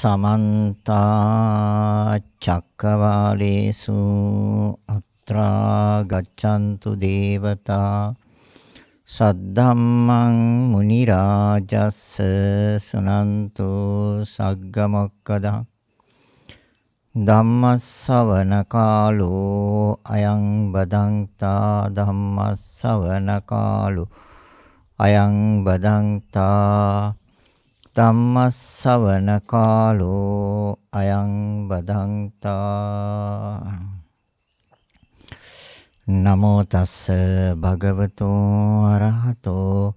समन्त चक्रवालेषु अत्रा गच्छन्तु देवता सद्धम्मं मुनिराजस्स सुनन्तु सग्गमोक्कदः ධම්මස්සවන කාලෝ අයං බදන්තා ධම්මස්සවන කාලෝ අයං බදන්තා ධම්මස්සවන කාලෝ අයං බදන්තා නමෝ තස්ස භගවතෝ අරහතෝ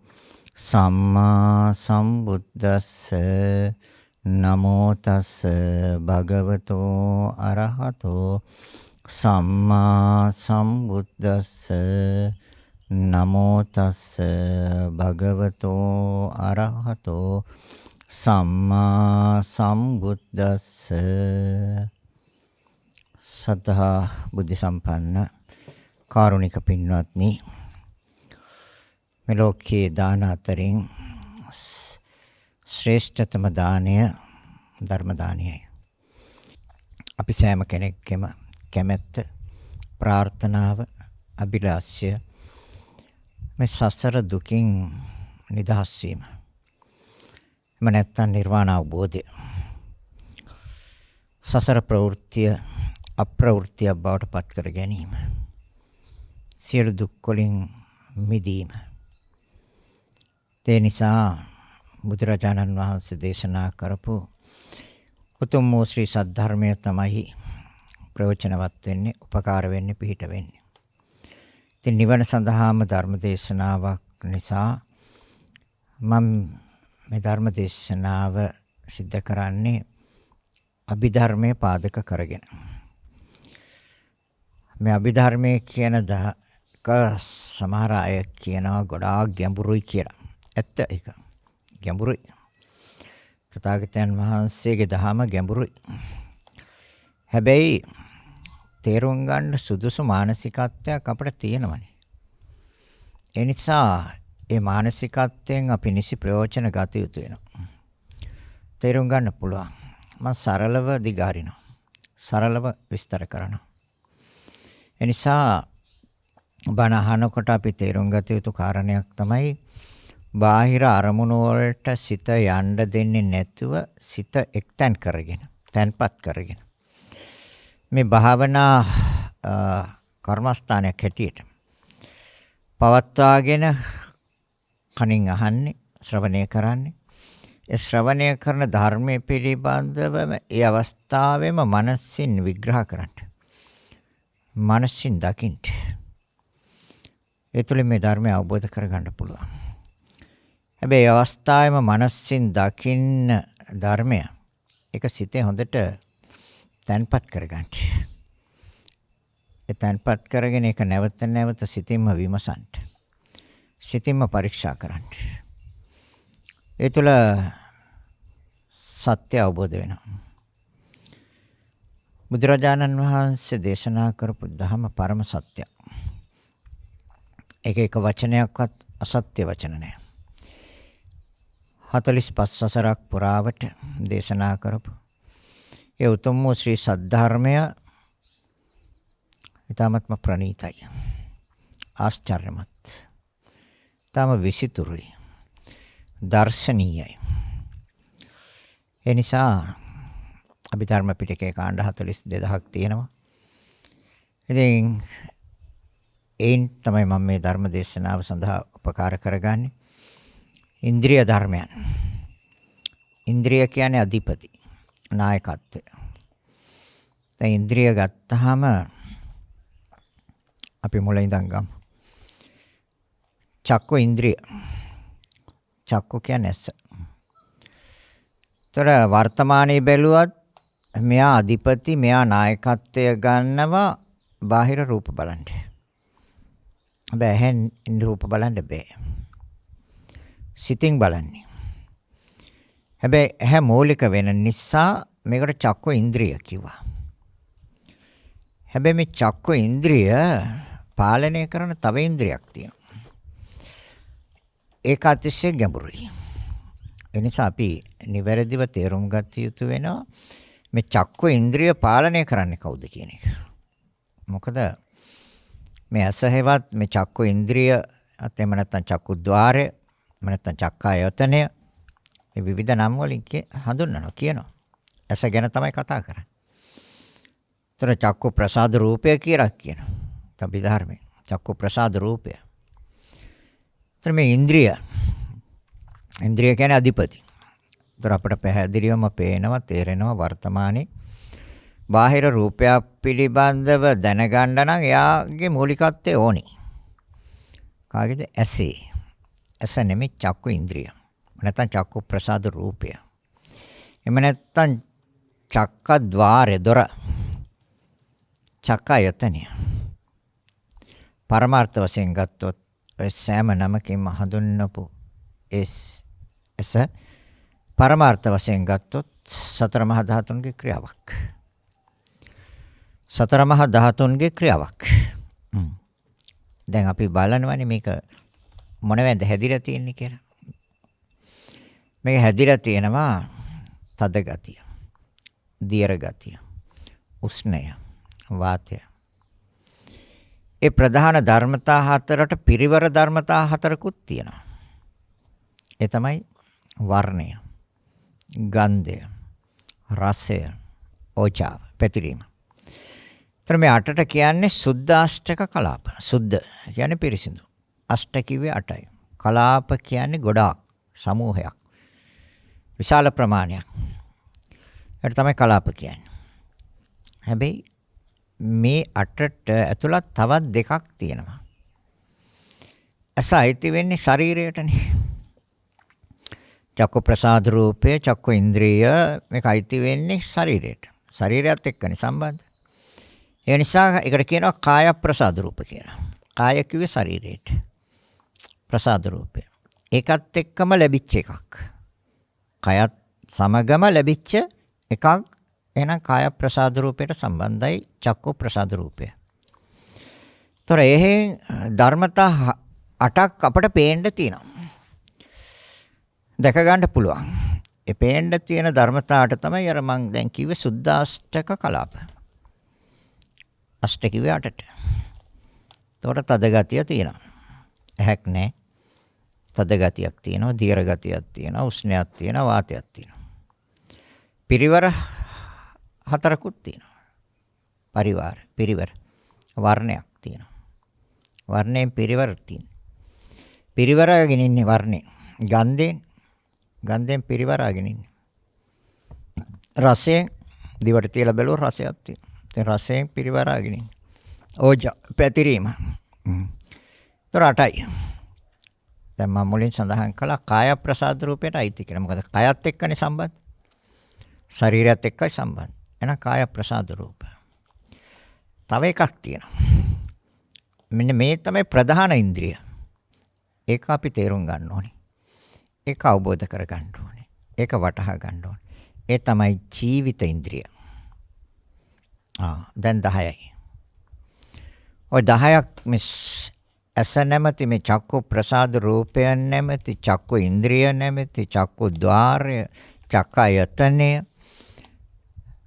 සම්මා සම්බුද්දස්ස නමෝ තස්ස භගවතෝ අරහතෝ සම්මා සම්බුද්දස්ස නමෝ තස්ස භගවතෝ අරහතෝ සම්මා සම්බුද්දස්ස සද්ධා බුද්ධ සම්පන්න කාරුණික පින්වත්නි මේ ලෝකයේ දාන අතරින් ශ්‍රේෂ්ඨතම දානය ධර්ම දානයයි. අපි සෑම කෙනෙක්ගේම කැමැත්ත, ප්‍රාර්ථනාව, අභිලාෂය මේ සසර දුකින් නිදහස් වීම. එම නැත්නම් නිර්වාණ අවබෝධය. සසර ප්‍රවෘත්තිය අප්‍රවෘත්තිය බවට පත් කර ගැනීම. සියලු දුක් වලින් මිදීම. ඒ නිසා බුදුරජාණන් වහන්සේ දේශනා කරපු උතුම් වූ ශ්‍රී සද්ධර්මය තමයි ප්‍රයෝජනවත් වෙන්නේ, උපකාර වෙන්නේ, පිහිට වෙන්නේ. ඉතින් නිවන සඳහාම ධර්ම දේශනාවක් නිසා මම මේ ධර්ම දේශනාව සිද්ධ කරන්නේ අභිධර්මයේ පාදක කරගෙන. මේ අභිධර්මයේ කියන සමහර අය කියනවා ගොඩාක් ගැඹුරුයි කියලා. ඇත්ත ඒක. ගැඹුරුයි. තථාගතයන් වහන්සේගේ දහම ගැඹුරුයි. හැබැයි තේරුම් ගන්න සුදුසු මානසිකත්වයක් අපිට තියෙනවනේ. ඒ නිසා ඒ මානසිකත්වයෙන් අපි නිසි ප්‍රයෝජන ගත යුතු වෙනවා. තේරුම් ගන්න පුළුවන්. මම සරලව දිගහරිනවා. සරලව විස්තර කරනවා. ඒ නිසා බණ අහනකොට අපි තේරුම් ගත යුතු කාරණයක් තමයි බාහිර අරමුණු වලට සිත යන්න දෙන්නේ නැතුව සිත එක්තැන් කරගෙන, තැන්පත් කරගෙන මේ භාවනා කර්මස්ථානයක් හැටියට පවත්වාගෙන කනින් අහන්නේ, ශ්‍රවණය කරන්නේ. ඒ ශ්‍රවණය කරන ධර්මයේ පිළිබඳව ඒ අවස්ථාවේම මනසින් විග්‍රහ කරන්න. මනසින් දකින්න. ඒ තුළින් මේ ධර්මය අවබෝධ කරගන්න පුළුවන්. හැබැයි අවස්ථාවේම මනසින් දකින්න ධර්මය ඒක සිතේ හොඳට තැන්පත් කරගන්න. ඒ තැන්පත් කරගෙන ඒක නැවත නැවත සිතින්ම විමසන්න. සිතින්ම පරීක්ෂා කරන්න. ඒ තුළ සත්‍ය අවබෝධ වෙනවා. බුදුරජාණන් වහන්සේ දේශනා කරපු ධර්ම පරම සත්‍ය. ඒක එක වචනයක්වත් අසත්‍ය වචන නෑ. 45 සසරක් පුරාවට දේශනා කරපු ඒ උතුම් වූ ශ්‍රී සද්ධර්මය ඊටමත්ම ප්‍රණීතයි. ආශ්චර්යමත්. ඊටම විසිතුරුයි. දර්ශනීයයි. ඒ නිසා අභිධර්ම පිටකේ කාණ්ඩ 42000ක් තියෙනවා. ඉතින් ඒන් තමයි මම මේ ධර්ම දේශනාව සඳහා උපකාර කරගන්නේ. ඉන්ද්‍රිය ධර්මයන්. ඉන්ද්‍රිය කියන්නේ අධිපති, නායකත්වය. දැන් ඉන්ද්‍රිය ගත්තාම අපි මුලින් ඉඳන් ගමු. චක්ක ඉන්ද්‍රිය. චක්ක කියන්නේ ඇස. ତර වර්තමානයේ බැලුවත් මෙයා අධිපති, මෙයා නායකත්වය ගන්නවා බාහිර රූප බලන්න. හැබැයි රූප බලන්න බෑ. සිතින් බලන්නේ. හැබැයි ඇහැ මූලික වෙන නිසා මේකට චක්ක ඉන්ද්‍රිය කිව්වා. හැබැයි මේ චක්ක ඉන්ද්‍රිය පාලනය කරන තව ඉන්ද්‍රියක් තියෙනවා. ඒක අතිශය ගැඹුරුයි. එනිසා අපි නිවැරදිව තේරුම් ගත යුතු වෙනවා මේ චක්කු ඉන්ද්‍රිය පාලනය කරන්නේ කවුද කියන එක. මොකද මේ ඇසහෙවත් මේ චක්කු ඉන්ද්‍රිය අතේම නැත්තම් චක්කු ద్వාරය එහෙම නැත්තම් චක්කායතනය මේ විවිධ නම් වලින් හඳුන්වනවා කියනවා. ඇස ගැන තමයි කතා කරන්නේ. ତර චක්කු ප්‍රසාද රූපය කියලා කියනවා. අපි ධර්මයේ චක්කු ප්‍රසාද රූපය. ତර මේ ඉන්ද්‍රිය කියන්නේ අධිපති. ତර අපට පැහැදිලිවම පේනවා තේරෙනවා වර්තමානයේ බාහිර රූපයක් පිළිබඳව දැනගන්න නම් එයාගේ මූලිකත්වය ඕනි. කාගේද? ඇසේ. ඇස නෙමෙයි චක්කු ඉන්ද්‍රිය. නැත්නම් චක්කු ප්‍රසාද රූපය. එහෙම නැත්නම් චක්ක ద్వාරය දොර. චක්කයතනිය. පරමාර්ථ වශයෙන් ගත්තොත් සෑම නමකින්ම හඳුන්වපු එස පරමාර්ථ වශයෙන් ගත්තොත් සතර මහා ධාතුන්ගේ ක්‍රියාවක්. සතර මහා ධාතුන්ගේ ක්‍රියාවක්. දැන් අපි බලනවානේ මේක මොනවද හැදිලා තියෙන්නේ කියලා. මේක හැදිලා තියෙනවා තද ගතිය, දියර ගතිය, උෂ්ණය, වාතය. ඒ ප්‍රධාන ධර්මතා හතරට පිරිවර ධර්මතා හතරකුත් තියෙනවා. ඒ තමයි වර්ණය, ගන්ධය, රසය, ඕජාව, පැතිරීම. ତර මේ අටට කියන්නේ සුද්ධාෂ්ටක කලාප. සුද්ධ කියන්නේ පිරිසිදු. අෂ්ට කිව්වේ 8යි. කලාප කියන්නේ ගොඩාක්, සමූහයක්. විශාල ප්‍රමාණයක්. ඒකට තමයි කලාප කියන්නේ. හැබැයි මේ අටට ඇතුළත් තවත් දෙකක් තියෙනවා. ඇස අයිති වෙන්නේ ශරීරයටනේ. චක්කු ප්‍රසාද රූපේ, චක්කු ඉන්ද්‍රිය මේක අයිති වෙන්නේ ශරීරයට. ශරීරයත් එක්කනේ සම්බන්ධ. ඒ නිසා ඒකට කියනවා කාය ප්‍රසාද රූප කියලා. කාය කිව්වේ ශරීරයට. ප්‍රසාද රූපය. ඒකත් එක්කම ලැබිච්ච එකක්. කයත් සමගම ලැබිච්ච එකක්. එහෙනම් කාය ප්‍රසාද රූපයට සම්බන්ධයි චක්කු ප්‍රසාද රූපය. ତොර එහෙන් ධර්මතා 8ක් අපට පේන්න තියෙනවා. දැක ගන්න පුළුවන්. ඒ පේන්න තියෙන ධර්මතාවට තමයි අර මං දැන් කිව්වේ සුද්ධාෂ්ටක කලාප. අෂ්ට කිව්වේ 8ට. තොර තද ගතිය තියෙනවා. ඇහැක් නැහැ. තද ගතියක් තියෙනවා, දීර්ඝ ගතියක් තියෙනවා, උෂ්ණයක් තියෙනවා, වාතයක් තියෙනවා. පිරිවර හතරකුත් තියෙනවා. පිරිවර. වර්ණයක් තියෙනවා. වර්ණයෙන් පිරිවර තියෙනවා. පිරිවරගෙන ඉන්නේ වර්ණේ. ගන්ධයෙන් පිරිවරගෙන ඉන්නේ. රසයෙන් දිවට තියලා බැලුවොත් රසයක් තියෙනවා. ඒ රසයෙන් පිරිවරගෙන ඉන්නේ. ඕජා පැතිරීම. ତොර 8යි. දැන් මම මුලින් සඳහන් කළා කාය ප්‍රසාද රූපයට අයිති කියලා. මොකද කයත් එක්කනේ සම්බන්ධ. ශරීරයත් එක්කයි සම්බන්ධ. එහෙනම් කාය ප්‍රසාද රූප. තව එකක් තියෙනවා. මෙන්න මේ තමයි ප්‍රධාන ඉන්ද්‍රිය. ඒක අපි තේරුම් ගන්න ඕනේ. ඒක අවබෝධ කර ගන්න ඕනේ. ඒක වටහා ගන්න ඕනේ. ඒ තමයි ජීවිත ඉන්ද්‍රිය. දැන් 10යි. ඔය 10ක් මිස් ඇස නැමැති මේ චක්කු ප්‍රසාද රූපය නැමැති චක්කු ඉන්ද්‍රිය නැමැති චක්කු ద్వාරය චක්කයතනය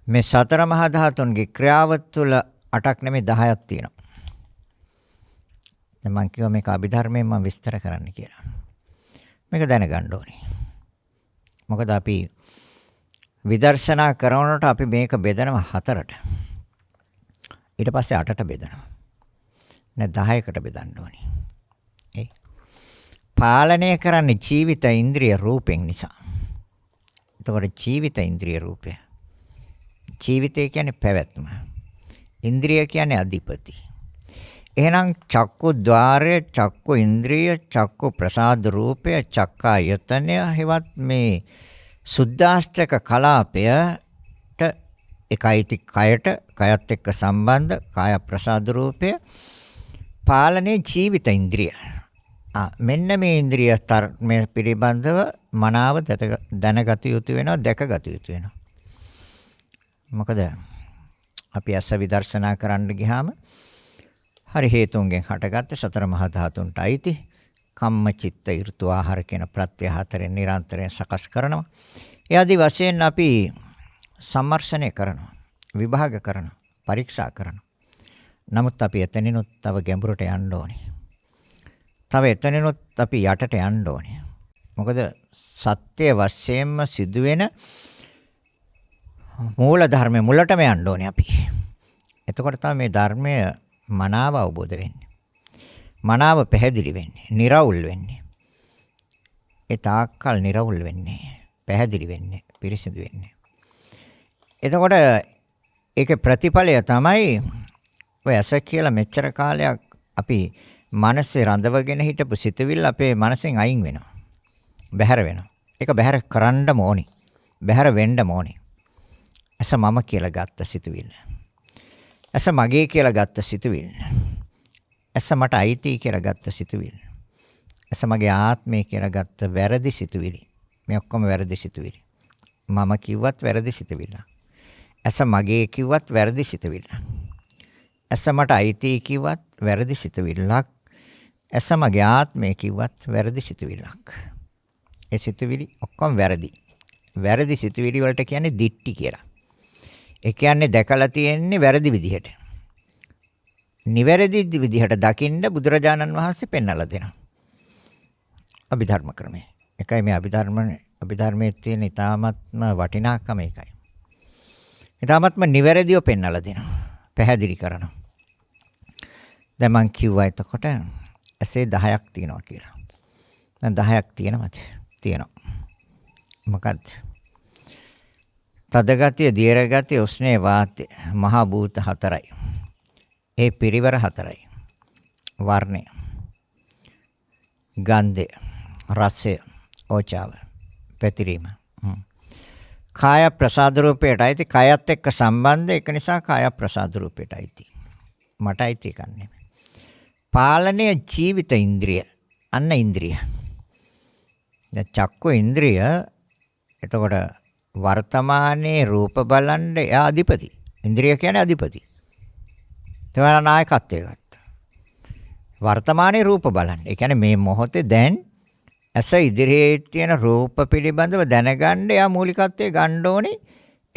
මේ සතර මහා ධාතුන්ගේ ක්‍රියාව තුළ 8ක් නෙමෙයි 10ක් තියෙනවා. දැන් මම කිව්වා මේක අභිධර්මයෙන් මම විස්තර කරන්න කියලා. මේක දැනගන්න ඕනේ. මොකද අපි විදර්ශනා කරනකොට අපි මේක බෙදනවා 4ට. ඊට පස්සේ 8ට බෙදනවා. නැත්නම් 10කට බෙදන්න ඕනේ. ඒ පාලනය කරන්නේ ජීවිත ඉන්ද්‍රිය රූපෙන් නිසා. එතකොට ජීවිත ඉන්ද්‍රිය රූපය. ජීවිතය කියන්නේ පැවැත්ම. ඉන්ද්‍රිය කියන්නේ අධිපති. එහෙනම් චක්කු ద్వාරය, චක්කු ඉන්ද්‍රිය, චක්කු ප්‍රසාද රූපය, චක්කායතනය හෙවත් මේ සුද්ධාෂ්ටක කලාපයට එකයිති කයත් එක්ක සම්බන්ධ කාය ප්‍රසාද රූපය පාලනේ ජීවිත ඉන්ද්‍රිය. මෙන්න මේ ඉන්ද්‍රිය මේ පිළිබඳව මනාව දැනගත යුතු වෙනවා, දැකගත යුතු වෙනවා. මොකද අපි අස විදර්ශනා කරන්න ගියාම හරි හේතුන්ගෙන් හටගත්ත සතර මහා ධාතුන්ට අයිති කම්ම චිත්ත ඍතු ආහාර කියන ප්‍රත්‍ය හතරෙන් නිරන්තරයෙන් සකස් කරනවා. ඒ ආදි වශයෙන් අපි සම්මර්ෂණය කරනවා, විභාග කරනවා, පරීක්ෂා කරනවා. නමුත් අපි එතනිනුත් තව ගැඹුරට යන්න ඕනේ. තව එතනිනුත් අපි යටට යන්න ඕනේ. මොකද සත්‍ය වශයෙන්ම සිදුවෙන මූල ධර්මයේ මුලටම යන්න ඕනේ අපි. එතකොට තමයි මේ ධර්මය මනාව අවබෝධ වෙන්නේ. මනාව පැහැදිලි වෙන්නේ, निराවුල් වෙන්නේ. ඒ තාක්කල් निराවුල් වෙන්නේ, පැහැදිලි වෙන්නේ, පිරිසිදු වෙන්නේ. එතකොට ඒකේ ප්‍රතිඵලය තමයි ඔය ඇස කියලා මෙච්චර කාලයක් අපි මනසේ රඳවගෙන හිටපු සිතුවිල්ල අපේ මනසෙන් අයින් වෙනවා. බැහැර වෙනවා. ඒක බැහැර කරන්නම ඕනි. බැහැර වෙන්නම ඕනි. ඇස මම කියලා ගත්ත සිතුවිල්ල. ඇස මගේ කියලා ගත්ත සිතුවිල්ල. ඇස මට අයිති කියලා ගත්ත සිතුවිල්ල. ඇස මගේ ආත්මය කියලා ගත්ත වැරදි සිතුවිලි. මේ ඔක්කොම වැරදි සිතුවිලි. මම කිව්වත් වැරදි සිතුවිල්ල. ඇස මගේ කිව්වත් වැරදි සිතුවිල්ල. ඇස මට අයිති කිව්වත් වැරදි සිතුවිල්ලක්. ඇස මගේ ආත්මය කිව්වත් වැරදි සිතුවිල්ලක්. ඒ සිතුවිලි ඔක්කොම වැරදි. වැරදි සිතුවිලි වලට කියන්නේ දිට්ටි කියලා. ඒ කියන්නේ දැකලා තියෙන්නේ වැරදි විදිහට. නිවැරදි විදිහට දකින්න බුදුරජාණන් වහන්සේ පෙන්වලා දෙනවා. අභිධර්ම ක්‍රමය. එකයි මේ අභිධර්මයේ තියෙන ඊ타ත්ම වටිනාකම එකයි. ඊ타ත්ම නිවැරදිව පෙන්වලා දෙනවා. පැහැදිලි කරනවා. දැන් මං කිව්වා එතකොට ඇසේ 10ක් තියෙනවා කියලා. දැන් 10ක් තියෙනවද? තියෙනවා. මොකද්ද? තද ගතිය, දීර්ඝ ගතිය, උෂ්ණේ වාතය, මහ භූත 4යි. ඒ පිරිවර 4යි. වර්ණය, ගන්ධය, රසය, ඕචාව, පැතිරීම. කාය ප්‍රසාද රූපයටයි. කායත් එක්ක සම්බන්ධ ඒක නිසා කාය ප්‍රසාද රූපයටයි. මටයි තිකන්නේ. පාලනය ජීවිත ඉන්ද්‍රිය. අන්න ඉන්ද්‍රිය. දැන් චක්කු ඉන්ද්‍රිය එතකොට වර්තමානයේ රූප බලන්න එයා අධිපති. ඉන්ද්‍රිය කියන්නේ අධිපති. ඒවන නායකත්වයේ ගත්තා. වර්තමානයේ රූප බලන්න. ඒ කියන්නේ මේ මොහොතේ දැන් ඇස ඉදිරියේ තියෙන රූප පිළිබඳව දැනගන්න එයා මූලිකත්වයේ ගන්න ඕනේ.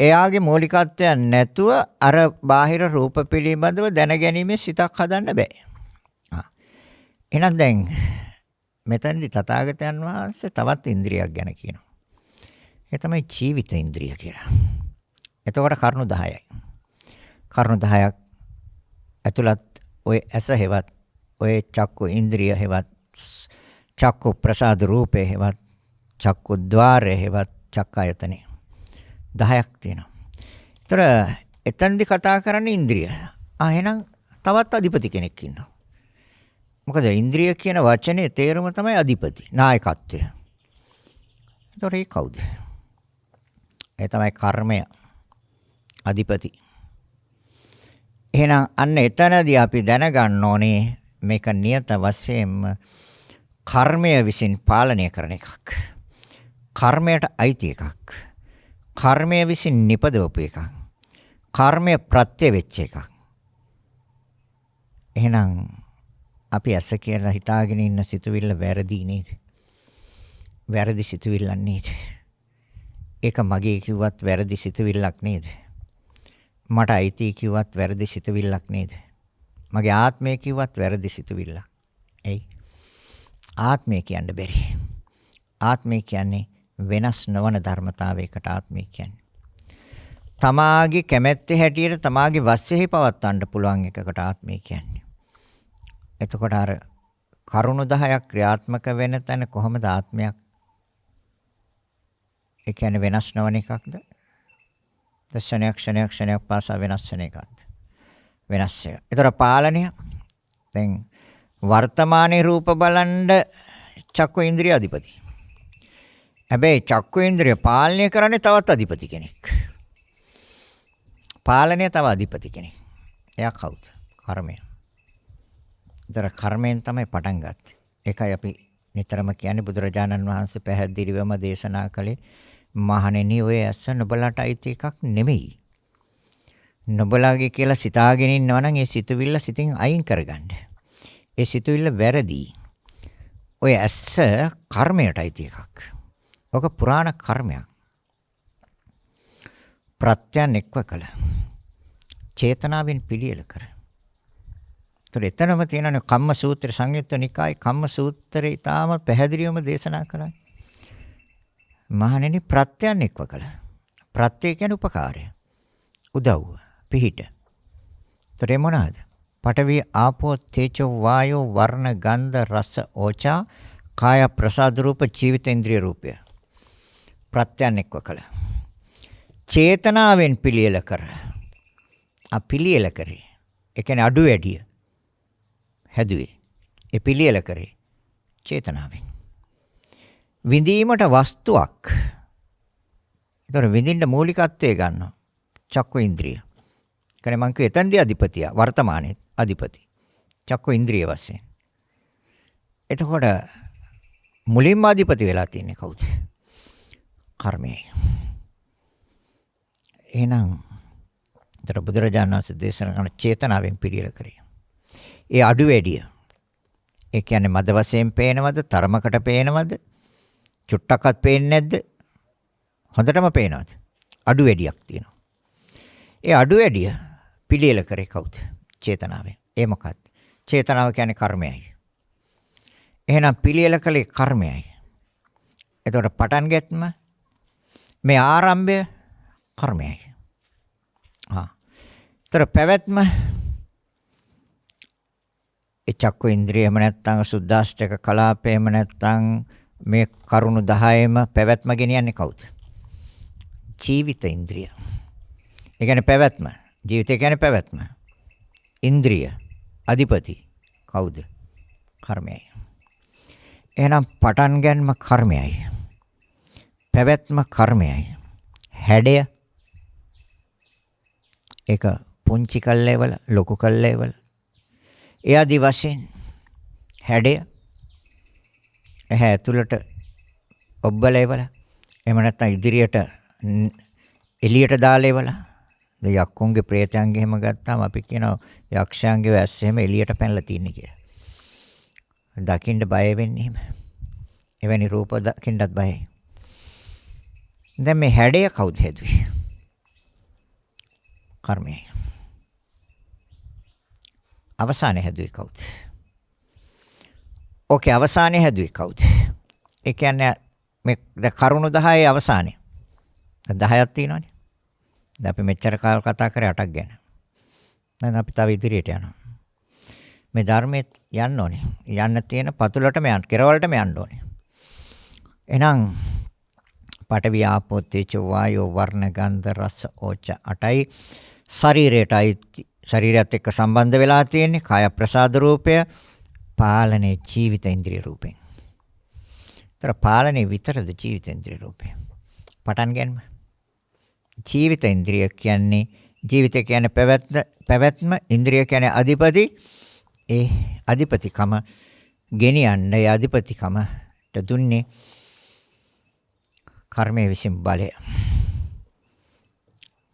එයාගේ මූලිකත්වයක් නැතුව අර බාහිර රූප පිළිබඳව දැනගැනීමේ සිතක් හදන්න බෑ. එහෙනම් දැන් මෙතනදී තථාගතයන් වහන්සේ තවත් ඉන්ද්‍රියක් ගැන කියනවා. ඒ තමයි ජීවිත ඉන්ද්‍රිය කියලා. එතකොට කරුණු 10යි. කරුණු 10ක් ඇතුළත් ඔය ඇස හෙවත් ඔය චක්කු ඉන්ද්‍රිය හෙවත් චක්කු ප්‍රසාද රූපේ හෙවත් චක්කු ద్వාරේ හෙවත් චක්කායතනේ 10ක් තියෙනවා. ඒතර එතනදී කතා කරන්නේ ඉන්ද්‍රිය. එහෙනම් තවත් අධිපති කෙනෙක් ඉන්නවා. මොකද ඉන්ද්‍රිය කියන වචනේ තේරුම තමයි අධිපති, නායකත්වය. ඒතර ඒ කවුද? ඒ තමයි කර්මය, අධිපති. එහෙනම් අන්න එතනදී අපි දැනගන්න ඕනේ මේක නියත වශයෙන්ම කර්මය විසින් පාලනය කරන එකක්. කර්මයට අයිති එකක්. කර්මය විසින් නිපදවපු එකක්. කර්මය ප්‍රත්‍ය වෙච්ච එකක්. එහෙනම් අපි ඇස කියලා හිතාගෙන ඉන්න සිතුවිල්ල වැරදි නේද? වැරදි සිතුවිල්ලක් නේද? ඒක මගේ කිව්වත් වැරදි සිතුවිල්ලක් නේද? මට අයිති කිව්වත් වැරදි සිතුවිල්ලක් නේද? මගේ ආත්මය කිව්වත් වැරදි සිතුවිල්ලක්. එයි ආත්මය කියන්න බැරි. ආත්මය කියන්නේ වෙනස් නොවන ධර්මතාවයකට ආත්මය කියන්නේ. තමාගේ කැමැත්තේ හැටියට තමාගේ වශයෙන් පවත්වන්න පුළුවන් එකකට ආත්මය කියන්නේ. එතකොට අර කරුණු 10ක් ක්‍රියාත්මක වෙන තැන කොහොමද ආත්මයක්? ඒ කියන්නේ වෙනස් නොවන එකක්ද? ක්ෂණයක් පාසා වෙනස් වෙන එකක්ද? වෙනස් එක. ඒතර පාලනය දැන් වර්තමානයේ රූප බලන්න චක්කු ඉන්ද්‍රිය අධිපති. හැබැයි චක්කු ඉන්ද්‍රිය පාලනය කරන්නේ තවත් අධිපති කෙනෙක්. පාලනය තව අධිපති කෙනෙක්. එයා කවුද? කර්මය. ඒතර කර්මයෙන් තමයි පටන් ගත්තේ. ඒකයි අපි නිතරම කියන්නේ බුදුරජාණන් වහන්සේ පැහැදිලිවම දේශනා කළේ මහණෙනි ඔය ඇස නුඹලට අයිති එකක් නෙමෙයි. නුඹලාගේ කියලා සිතාගෙන ඉන්නවා නම් ඒ සිතුවිල්ල සිතින් අයින් කරගන්න. ඒ සිතුවිල්ල වැරදි. ඔය ඇස්ස කර්මයටයි තියෙකක්. ඔක පුරාණ කර්මයක්. ප්‍රත්‍යයන් එක්ව කළ. චේතනාවෙන් පිළියෙල කර. ඒතර එතනම තියෙනනේ කම්ම සූත්‍ර සංයුත්ත නිකායේ කම්ම සූත්‍රය ඊටාම පැහැදිලිවම දේශනා කරන්නේ. මහණෙනි ප්‍රත්‍යයන් එක්ව කළ. ප්‍රත්‍ය කියන්නේ උපකාරය. උදව්ව, පිහිට. ඒතර මොනවාද? පඨවි ආපෝ තේජෝ වායෝ වර්ණ ගන්ධ රස ඕචා කාය ප්‍රසාද රූප ජීවිතේන්ද්‍රිය රූපය. ප්‍රත්‍යයන් එක්ව කළ. චේතනාවෙන් පිළියෙල කර. පිළියෙල කරේ. ඒ කියන්නේ අඩු වැඩිය හැදුවේ. ඒ පිළියෙල කරේ චේතනාවෙන්. විඳීමට වස්තුවක්. ඒතර විඳින්න මූලිකත්වයේ ගන්නවා. චක්කු ඉන්ද්‍රිය. කනේ මං කිය එතනදී අධිපතිය වර්තමානයේ අධිපති. චක්කු ඉන්ද්‍රිය වශයෙන්. එතකොට මුලින්ම අධිපති වෙලා තියෙන්නේ කවුද? කර්මය. එහෙනම් ඒතර බුදුරජාණන් වහන්සේ දේශනා කරන චේතනාවෙන් පිළියෙල කරේ. ඒ අඩු වැඩිය. ඒ කියන්නේ මද වශයෙන් පේනවද? තරමකට පේනවද? චුට්ටක්වත් පේන්නේ නැද්ද? හොඳටම පේනවද? අඩු වැඩියක් තියෙනවා. ඒ අඩු වැඩිය පිළියෙල කරේ කවුද? චේතනාවෙන්. ඒ මොකක්ද? චේතනාව කියන්නේ කර්මයයි. එහෙනම් පිළියෙල කලේ කර්මයයි. එතකොට පටන් ගැත්ම මේ ආරම්භය කර්මයයි. ඒතර පැවැත්ම ඒ චක්කු ඉන්ද්‍රියම නැත්තම් සුද්දාෂ්ටක කලාපේම නැත්තම් මේ කරුණු 10ෙම පැවැත්ම ගෙනියන්නේ කවුද? ජීවිත ඉන්ද්‍රිය. ඒ කියන්නේ පැවැත්ම. ජීවිතය කියන්නේ පැවැත්ම. ඉන්ද්‍රිය අධිපති කවුද? කර්මයයි. එහෙනම් පටන් ගැනීම කර්මයයි. පැවැත්ම කර්මයයි. හැඩය ඒක පුංචි කල්ලේවල ලොකු කල්ලේවල ඒ ආදි වශයෙන් හැඩය එහැ ඇතුළට ඔබ්බලේවල එහෙම නැත්නම් ඉදිරියට එළියට දාලේවල ද යක්කුන්ගේ ප්‍රේතයන්ගේ එහෙම ගත්තාම අපි කියනවා යක්ෂයන්ගේ වැස්ස එහෙම එළියට පැනලා තින්නේ කියලා. දකින්න බය වෙන්නේ එහෙම. එවැනි රූප දකින්නත් බයයි. දැන් මේ හැඩය කවුද හැදුවේ? කර්මයයි. අවසානයේ හැදුවේ කවුද? ඕකේ අවසානයේ හැදුවේ කවුද? ඒ කියන්නේ මේ කරුණු 10 අවසානයේ. 10ක් තියෙනවනේ. දැන් අපි මෙච්චර කාල කතා කරේ 8ක් ගැන. දැන් අපි තව ඉදිරියට යනවා. මේ ධර්මයේ යන්න ඕනේ. යන්න තියෙන පතුලටම යන්න, කෙරවලටම යන්න ඕනේ. එහෙනම් පඨවි ආපෝ තේජෝ වායෝ වර්ණ ගන්ධ රස ඕච 8යි ශරීරයත් එක්ක සම්බන්ධ වෙලා තියෙන්නේ කාය ප්‍රසාද රූපය පාලනේ ජීවිත ඉන්ද්‍රිය රූපෙන්. ඒතර පාලනේ විතරද ජීවිත ඉන්ද්‍රිය රූපය. පටන් ගන්න. ජීවිත ඉන්ද්‍රිය කියන්නේ ජීවිතය කියන්නේ පැවැත්ම ඉන්ද්‍රිය කියන්නේ අධිපති. ඒ අධිපතිකම ගෙනියන්න ඒ අධිපතිකමට දුන්නේ කර්මයේ විසින් බලය.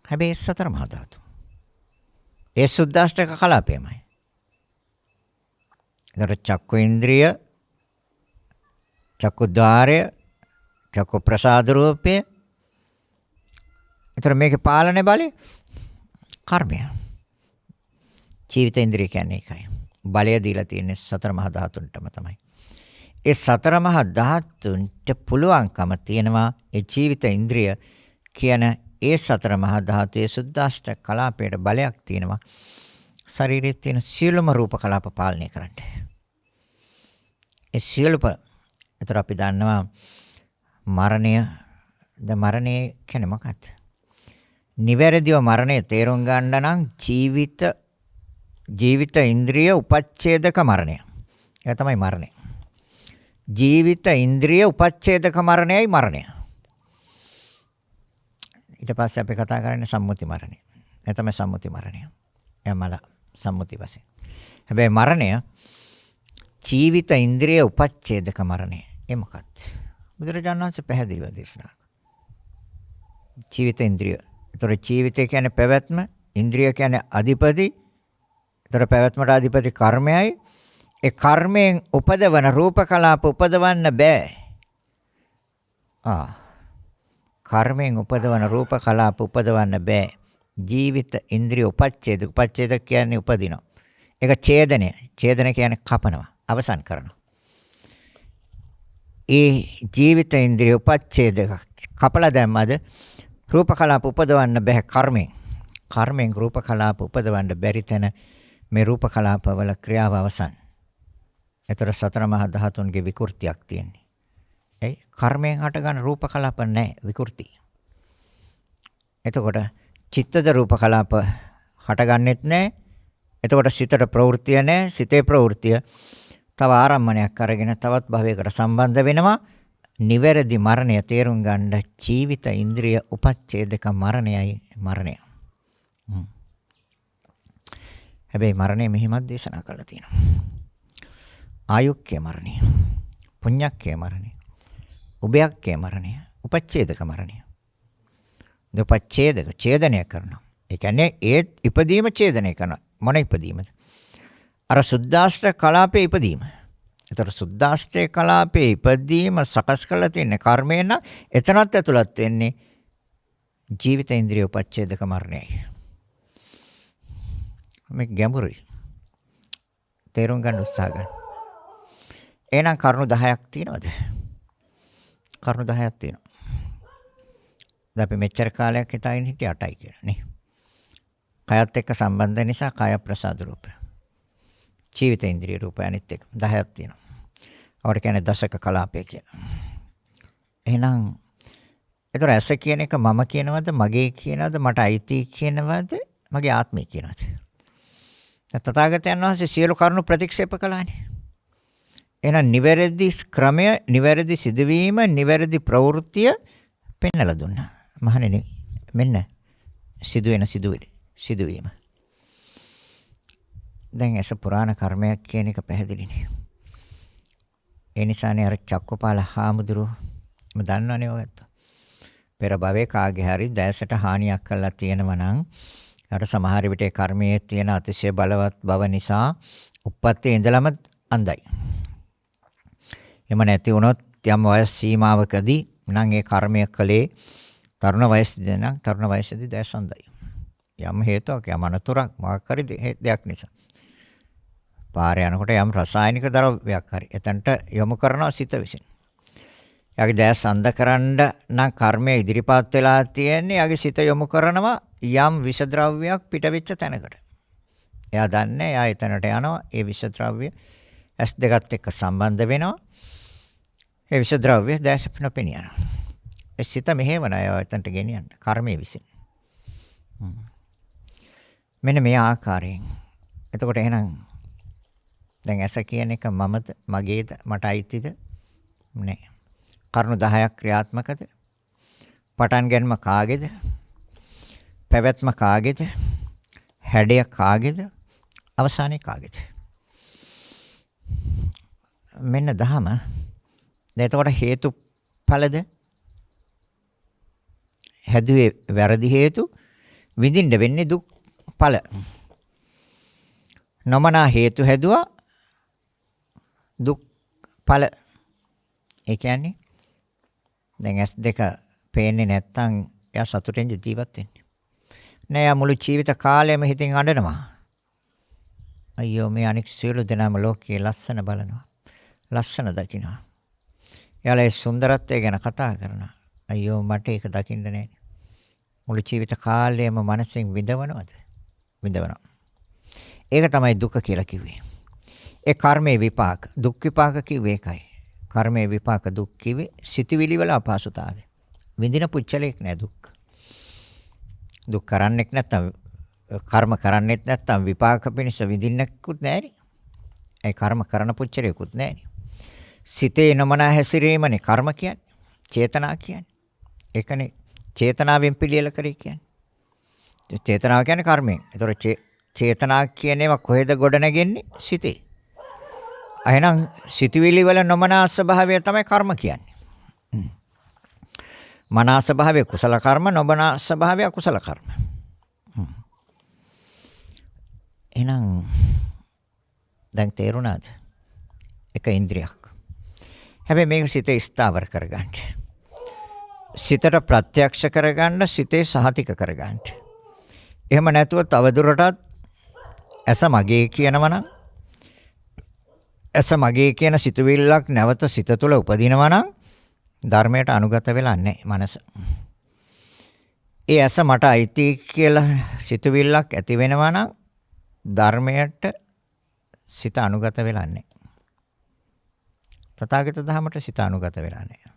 හැබැයි සතර මහා ධාතු. ඒ සුද්දාෂ්ටක කලාපයමයි. ඒතර චක්කු ඉන්ද්‍රිය, චක්කු ద్వාරය, චක්කු ප්‍රසාද රූපය. ඒතර මේකේ පාලන බලය කර්මය. ජීවිත ඉන්ද්‍රිය කියන්නේ ඒකයි. බලය දීලා තියෙන්නේ සතර මහා ධාතුන්ටම තමයි. ඒ සතර මහා ධාතුන්ට පුළුවන්කම තියෙනවා ඒ ජීවිත ඉන්ද්‍රිය කියන ඒ සතර මහා ධාතුයේ සුද්දාෂ්ටක කලාපයට බලයක් තියෙනවා. ශරීරයේ තියෙන සියලුම රූප කලාප පාලනය කරන්න. ඒ සියලුම ඒතර අපි දන්නවා මරණය කියන්නේ මොකක්ද? නිවැරදිව මරණය තේරුම් ගන්න නම් ජීවිත ඉන්ද්‍රිය උපච්ඡේදක මරණය. ඒක තමයි මරණය. ජීවිත ඉන්ද්‍රිය උපච්ඡේදක මරණයයි මරණය. ඊට පස්සේ අපි කතා කරන්නේ සම්මුති මරණය. ඒ තමයි සම්මුති මරණය. එමල සම්මුති වශයෙන්. හැබැයි මරණය ජීවිත ඉන්ද්‍රිය උපච්ඡේදක මරණය. ඒ මොකක්ද? බුදුරජාණන් වහන්සේ පැහැදිලිව දේශනා කළා. ජීවිත ඉන්ද්‍රිය. ඒතර ජීවිතය කියන්නේ පැවැත්ම, ඉන්ද්‍රිය කියන්නේ අධිපති. ඒතර පැවැත්මට අධිපති කර්මයයි. ඒ කර්මයෙන් උපදවන රූප කලාප උපදවන්න බෑ. කර්මයෙන් උපදවන රූප කලාප උපදවන්න බෑ. ජීවිත ඉන්ද්‍රිය උපච්ඡේද. උපච්ඡේද කියන්නේ උපදිනවා. ඒක ඡේදනය. ඡේදන කියන්නේ කපනවා, අවසන් කරනවා. ඒ ජීවිත ඉන්ද්‍රිය උපච්ඡේද කපලා දැම්මද රූප කලාප උපදවන්න බෑ කර්මයෙන්. කර්මයෙන් රූප කලාප උපදවන්න බැරි තැන මේ රූප කලාපවල ක්‍රියාව අවසන්. ඒතර සතර මහා ධාතුන්ගේ විකෘතියක් තියෙන්නේ. ඒ කර්මයෙන් හටගන්න රූප කලාප නැහැ විකෘති. එතකොට චිත්තද රූප කලාප හටගන්නෙත් නැහැ. එතකොට සිතට ප්‍රවෘත්තිය නැහැ. සිතේ ප්‍රවෘත්තිය තව ආරම්මණයක් අරගෙන තවත් භවයකට සම්බන්ධ වෙනවා. නිවැරදි මරණය තේරුම් ගන්න ජීවිත ඉන්ද්‍රිය උපච්ඡේදක මරණයයි මරණය. හැබැයි මරණය මෙහිමත් දේශනා කරලා තියෙනවා. ආයුක්කේ මරණය, පුඤ්ඤක්කේ මරණය, උභයක්කේ මරණය, උපච්ඡේදක මරණය. දුපච්ඡේදක ඡේදනය කරනවා. ඒ කියන්නේ ඒ ඉපදීම ඡේදනය කරනවා. මොන ඉපදීමද? අර සුද්දාෂ්ටක කලාපේ ඉපදීම. ඒතර සුද්දාෂ්ටක කලාපේ ඉපදීම සකස් කරලා තියෙන කර්මයෙන් නම් එතනත් ඇතුළත් වෙන්නේ ජීවිත ඉන්ද්‍රිය උපච්ඡේදක මරණයයි. මේ ගැඹුරුයි. තේරුම් ගන්න උත්සාහ ගන්න. එහෙනම් කරුණු 10ක් තියෙනවද? කරුණු 10ක් තියෙනවා. දැන් අපි මෙච්චර කාලයක් හිතාගෙන හිටියේ 8යි කියලා නේ. කයත් එක්ක සම්බන්ධ නිසා කාය ප්‍රසාද රූපය. ජීවිත ඉන්ද්‍රිය රූපය අනිත් එක 10ක් තියෙනවා. අපිට කියන්නේ දශක කලාපය කියලා. එහෙනම් ඒතර ඇස කියන එක මම කියනවද, මගේ කියනවද, මට අයිති කියනවද, මගේ ආත්මය කියනවද? තථාගතයන් වහන්සේ සියලු කරුණු ප්‍රතික්ෂේප කළානේ. එහෙනම් නිවැරදි ක්‍රමය, නිවැරදි සිදුවීම, නිවැරදි ප්‍රවෘත්තිය පෙන්වලා දුන්නා. මහණෙනි මෙන්න සිදුවෙන සිදුවීම. දැන් ඇස පුරාණ කර්මයක් කියන එක පැහැදිලිනේ. ඒ නිසානේ අර චක්කපාල හාමුදුරුවෝ දන්නවනේ ඔයත්. පෙර භවයේ කාගේ හරි දැසට හානියක් කළා තියෙනවා නම් අර සමහර විට කර්මයේ තියෙන අතිශය බලවත් බව නිසා උප්පත්තියේ ඉඳලම අන්ධයි. එම නැති වුණොත් යම් වයස් සීමාවකදී නම් ඒ කර්මය කළේ තරුණ වයසේදී නම් තරුණ වයසේදී දැස අන්ධයි. යම් හේතුවක් යම් අනතුරක් මොකක් හරි දෙයක් නිසා. පාරේ යනකොට යම් රසායනික ද්‍රව්‍යයක් හරි එතනට යොමු කරනවා සිත විසින්. යාගේ දැස් අන්ධකරන්න නම් කර්මය ඉදිරිපත් වෙලා තියෙන්නේ යාගේ සිත යොමු කරනවා යම් විෂ ද්‍රව්‍යයක් පිටවෙච්ච තැනකට. එයා දන්නේ එයා එතනට යනවා ඒ විෂ ද්‍රව්‍ය ඇස් දෙකත් එක්ක සම්බන්ධ වෙනවා. ඒ විෂ ද්‍රව්‍ය දැස් පිනපෙන යනවා. ඒ සිත මෙහෙවන අය එතනට ගෙනියන්න කර්මයේ විසින්. මෙන්න මේ ආකාරයෙන්. එතකොට එහෙනම් දැන් ඇස කියන එක මමද, මගේද, මට අයිතිද? නෑ. කරුණු 10ක් ක්‍රියාත්මකද? පටන් ගැනීම කාගේද? පැවැත්ම කාගේද? හැඩය කාගේද? අවසානයේ කාගේද? මෙන්න දහම. දැන් එතකොට හේතුඵලද? හැදුවේ වැරදි හේතු විඳින්න වෙන්නේ දුක් ඵල. නොමනා හේතු හැදුවා දුක් ඵල. ඒ කියන්නේ දැන් S2 පේන්නේ නැත්තම් එයා සතුටෙන් ජීවත් වෙන්නේ. නෑ යා මුළු ජීවිත කාලයම හිතින් අඬනවා. අයියෝ මේ අනික් සියලු දෙනාම ලෝකයේ ලස්සන බලනවා. ලස්සන දකින්නවා. එයාලා ඒ සුන්දරත්වය ගැන කතා කරනවා. අයියෝ මට ඒක දකින්න නෑ. මුළු ජීවිත කාලයම මනසෙන් විඳවනවද? විඳවනවා. ඒක තමයි දුක කියලා කිව්වේ. ඒ කර්මයේ විපාක, දුක් විපාක කිව්වේ ඒකයි. කර්මයේ විපාක දුක් කිව්වේ සිතවිලි වල අපහසුතාවය. විඳින පුච්චලයක් නෑ දුක්. දුක් කරන්නෙක් නැත්තම් කර්ම කරන්නෙත් නැත්තම් විපාක පිණිස විඳින්නෙකුත් නෑනේ. ඒ කර්ම කරන පුච්චලයකුත් නෑනේ. සිතේ නොමනා හැසිරීමනේ කර්ම කියන්නේ. චේතනා කියන්නේ. ඒකනේ චේතනාවෙන් පිළියෙල කරේ කියන්නේ. චේතනාව කියන්නේ කර්මයෙන්. ඒතොර චේතනා කියන ඒවා කොහෙද ගොඩ නැගෙන්නේ? සිතේ. එහෙනම් සිතවිලි වල නොමනා ස්වභාවය තමයි කර්ම කියන්නේ. මනා ස්වභාවය කුසල කර්ම, නොමනා ස්වභාවය අකුසල කර්ම. එහෙනම් දැන් තේරුණාද? එක ඉන්ද්‍රියක්. හැබැයි මේක සිතේ ස්ථාවර කරගන්න. සිතට ප්‍රත්‍යක්ෂ කරගන්න, සිතේ සහතික කරගන්න. එහෙම නැතුව තවදුරටත් ඇස මගේ කියනවා නම්, ඇස මගේ කියන සිතුවිල්ලක් නැවත සිත තුළ උපදිනවා නම් ධර්මයට අනුගත වෙලා නැහැ මනස. ඒ ඇස මට අයිති කියලා සිතුවිල්ලක් ඇති වෙනවා නම් ධර්මයට සිත අනුගත වෙලා නැහැ. තථාගත ධර්මයට සිත අනුගත වෙලා නැහැ.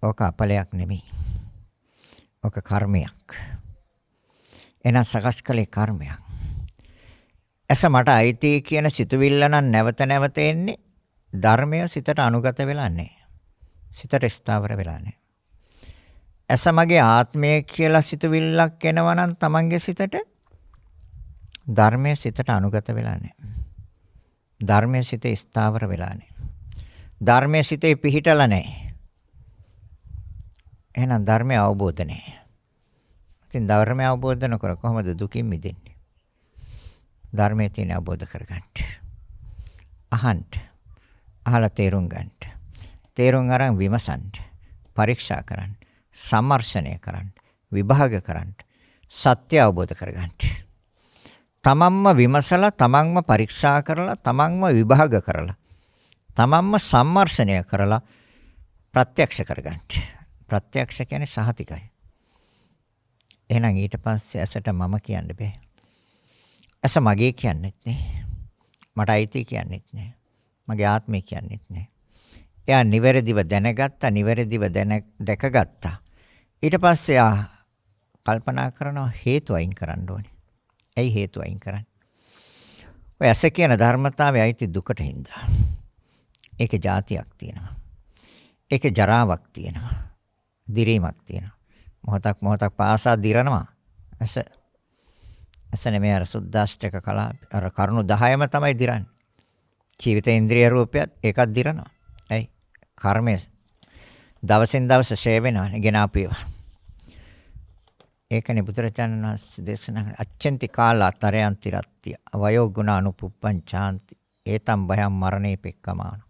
ඕක අපලයක් නෙමෙයි. ඕක කර්මයක්. එන සකස් කළේ කර්මයක්. ඇස මට අයිති කියන සිතුවිල්ල නම් නැවත නැවත එන්නේ ධර්මය සිතට අනුගත වෙලා නැහැ. සිතට ස්ථාවර වෙලා නැහැ. ඇස මගේ ආත්මය කියලා සිතුවිල්ලක් එනවා නම් තමන්ගේ සිතට ධර්මය සිතට අනුගත වෙලා නැහැ. ධර්මය සිතේ ස්ථාවර වෙලා නැහැ. ධර්මය සිතේ පිහිටලා නැහැ. එහෙනම් ධර්මය අවබෝධ නැහැ. ඉතින් ධර්මය අවබෝධ නොකර කොහොමද දුකින් මිදෙන්නේ? ධර්මයේ තියෙන අවබෝධ කරගන්න. අහන්න. අහලා තේරුම් ගන්න. තේරුම් අරන් විමසන්න. පරීක්ෂා කරන්න. සම්මර්ෂණය කරන්න. විභාග කරන්න. සත්‍ය අවබෝධ කරගන්න. තමන්ම විමසලා, තමන්ම පරීක්ෂා කරලා, තමන්ම විභාග කරලා, තමන්ම සම්මර්ෂණය කරලා ප්‍රත්‍යක්ෂ කරගන්න. ප්‍රත්‍යක්ෂ කියන්නේ සහතිකයි. එහෙනම් ඊට පස්සේ ඇසට මම කියන්න බෑ. ඇස මගේ කියන්නෙත් නෑ. මට අයිති කියන්නෙත් නෑ. මගේ ආත්මය කියන්නෙත් නෑ. එයා නිවැරදිව දැනගත්තා, නිවැරදිව දැකගත්තා. ඊට පස්සේ ආ කල්පනා කරනවා හේතු අයින් කරන්න ඕනේ. ඇයි හේතු අයින් කරන්නේ? ඔය ඇස කියන ධර්මතාවය අයිති දුකට හින්දා. ඒකේ જાතියක් තියෙනවා. ඒකේ ජරාවක් තියෙනවා. දිරීමක් තියෙනවා. මොහොතක් පාසා දිරනවා. ඇස නෙමෙයි අර සුද්දාෂ්ටක කලාප. අර කරුණු 10ම තමයි දිරන්නේ. ජීවිත ඉන්ද්‍රිය රූපයත් ඒකත් දිරනවා. ඇයි? කර්මය දවසින් දවස ෂේ වෙනවනේ ගෙන අපේවා. ඒකනේ බුදුරජාණන් වහන්සේ දේශනා කළේ අච්චන්ති කාලා තරයන්ති රත්ත්‍ය වයෝ ගුණ අනුපුප්පං චාන්ති ඒතම් භයම් මරණේ පෙක්කමාන.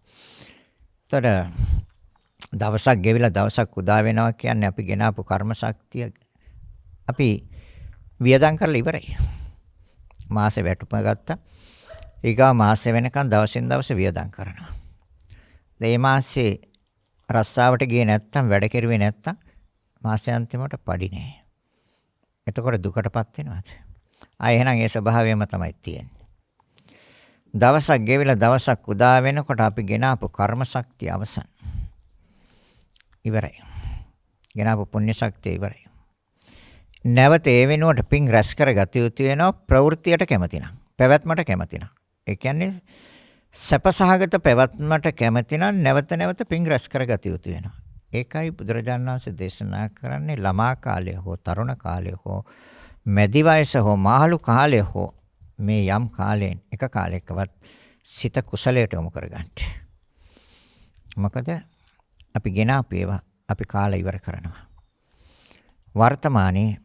තොර දවසක් ගෙවිලා දවසක් උදා වෙනවා කියන්නේ අපි ගෙනාපු කර්ම ශක්තිය අපි වියදම් කරලා ඉවරයි. මාසේ වැටුප ගත්තා. ඊගා මාසේ වෙනකන් දවසින් දවස වියදම් කරනවා. මේ මාසේ රස්සාවට ගියේ නැත්තම් වැඩ කෙරුවේ නැත්තම් මාසේ අන්තිමට පඩි නෑ. එතකොට දුකටපත් වෙනවද? එහෙනම් ඒ ස්වභාවයම තමයි තියෙන්නේ. දවසක් ගෙවිලා දවසක් උදා වෙනකොට අපි ගෙනාපු කර්ම ශක්තිය අවසන්. ඉවරයි. ගෙනාපු පුණ්‍ය ශක්තිය ඉවරයි. නැවත ඒ වෙනුවට පින් රැස් කරගත යුතු වෙනවා ප්‍රවෘත්තියට කැමති නම්, පැවැත්මට කැමති නම්. ඒ කියන්නේ සැපසහගත පැවැත්මට කැමති නම් නැවත නැවත පින් රැස් කරගත යුතු වෙනවා. ඒකයි බුදුරජාණන් වහන්සේ දේශනා කරන්නේ ළමා කාලය හෝ තරුණ කාලය හෝ මැදි වයස හෝ මහලු කාලය හෝ මේ යම් කාලයෙන් එක කාලයකවත් සිත කුසලයට යොමු කරගන්න. මොකද අපි ගෙනාපු ඒවා අපි කාලා ඉවර කරනවා. වර්තමානයේ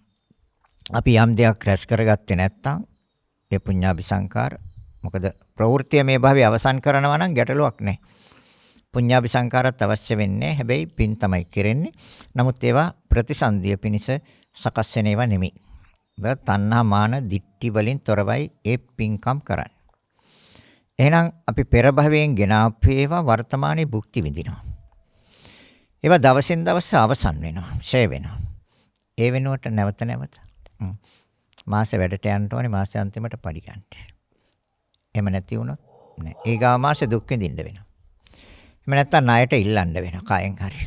අපි යම් දෙයක් රැස් කරගත්තේ නැත්නම් ඒ පුඤ්ඤාභි සංකාර මොකද ප්‍රවෘත්තිය මේ භවයේ අවසන් කරනවා නම් ගැටලුවක් නැහැ. පුඤ්ඤාභි සංකාරات අවශ්‍ය වෙන්නේ හැබැයි පින් තමයි කෙරෙන්නේ. නමුත් ඒවා ප්‍රතිසන්දිය පිණිස සකස් වෙන ඒවා නෙමෙයි. තණ්හා මාන දිට්ඨි වලින් තොරවයි ඒ පින්කම් කරන්නේ. එහෙනම් අපි පෙර භවයෙන් ගෙන ආපේවා වර්තමානයේ භුක්ති විඳිනවා. ඒවා දවසින් දවස අවසන් වෙනවා, ෂේ වෙනවා. ඒ වෙනුවට නැවත නැවත මාසේ වැඩට යන්න ඕනේ, මාසේ අන්තිමට පඩි ගන්න. එහෙම නැති වුණොත් නෑ. ඊගා මාසේ දුක් විඳින්න වෙනවා. එහෙම නැත්තම් ණයට ඉල්ලන්න වෙනවා කායෙන් හරි.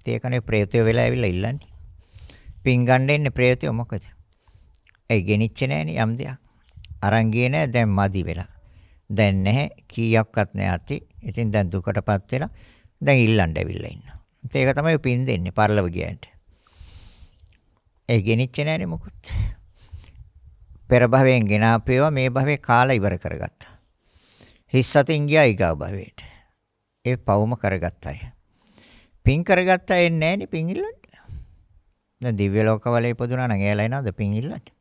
ඒකනේ ප්‍රේතය වෙලා ඇවිල්ලා ඉල්ලන්නේ. පින් ගන්න ඉන්නේ ප්‍රේතය මොකද? ඒ ගෙනිච්චේ නෑනේ යම් දෙයක්. අරන් ගියේ නෑ දැන් මදි වෙලා. දැන් නැහැ කීයක්වත් නෑ ඇති. ඉතින් දැන් දුකටපත් වෙලා දැන් ඉල්ලන්න ඇවිල්ලා ඉන්නවා. ඒක තමයි පින් දෙන්නේ පරලව ගියන්ට. ඒ ගෙනිච්චේ නෑනේ මොකුත්. පෙර භවයෙන් ගෙන ආපේවා මේ භවයේ කාලා ඉවර කරගත්තා. හිස් සතින් ගියා ඊගා භවයට. ඒ පවුම කරගත්ත අය. පින් කරගත්ත අය නෑනේ පින් ඉල්ලන්නේ. දැන් දිව්‍ය ලෝකවල ඉපදුනා නම් එයාලා එනවද පින් ඉල්ලන්නේ?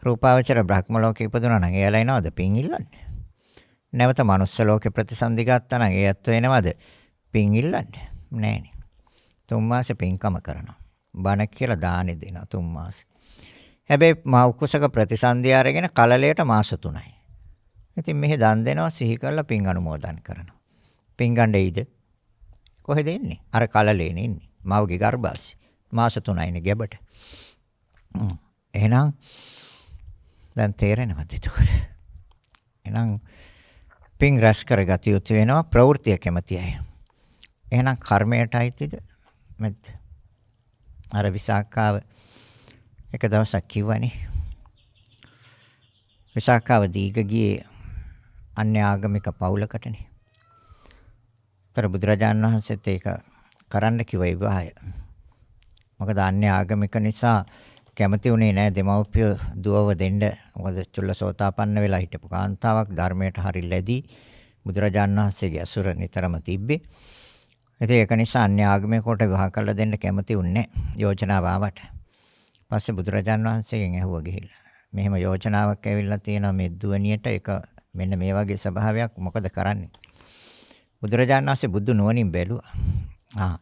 රූපාවචර බ්‍රහ්ම ලෝකේ ඉපදුනා නම් එයාලා එනවද පින් ඉල්ලන්නේ? නැවත මනුස්ස ලෝකේ ප්‍රතිසන්දි ගත්තා නම් ඒ ඇත්ත වෙනවද? පින් ඉල්ලන්නේ නෑනේ. 3 මාසේ පින්කම කරනවා. බණ කියලා දානෙ දෙනවා 3 මාසේ. හැබැයි මා උකුසක ප්‍රතිසන්දි අරගෙන කලලයට මාස 3යි. ඉතින් මෙහි දන් දෙනවා සිහි කරලා පින් අනුමෝදන් කරනවා. පින් ගන්න එයිද? කොහෙද එන්නේ? අර කලලේනේ ඉන්නේ. මවගේ ගර්භාෂය. මාස 3යිනේ ගැබට. එහෙනම් දැන් තේරෙනවද එතකොට? එහෙනම් පින් රැස් කරගත යුතු වෙනවා ප්‍රවෘත්තිය කැමති අය. එහෙනම් කර්මයට අයිතිද? නැද්ද? අර විසාකාව එක දවසක් කිව්වනේ. විසාකාව දීග ගියේ අන්‍ය ආගමික පවුලකටනේ. තර බුදුරජාණන් වහන්සේත් ඒක කරන්න කිව්වා විවාහය. මොකද අන්‍ය ආගමික නිසා කැමති උනේ නැහැ දෙමව්පිය දුවව දෙන්න. මොකද චුල්ලසෝතාපන්න වෙලා හිටපු කාන්තාවක් ධර්මයට හරි ලැබී බුදුරජාණන් වහන්සේගේ අසුර නිතරම තිබ්බේ. ඉතින් ඒක නිසා අන්‍ය ආගමිකකට විවාහ කරලා දෙන්න කැමති උන්නේ යෝජනාව ආවට. පස්සේ බුදුරජාණන් වහන්සේගෙන් ඇහුවා ගිහිල්ලා. මෙහෙම යෝජනාවක් ඇවිල්ලා තියෙනවා මේ දුවණියට ඒක මෙන්න මේ වගේ ස්වභාවයක් මොකද කරන්නේ? බුදුරජාණන් වහන්සේ බුදු නුවණින් බැලුවා.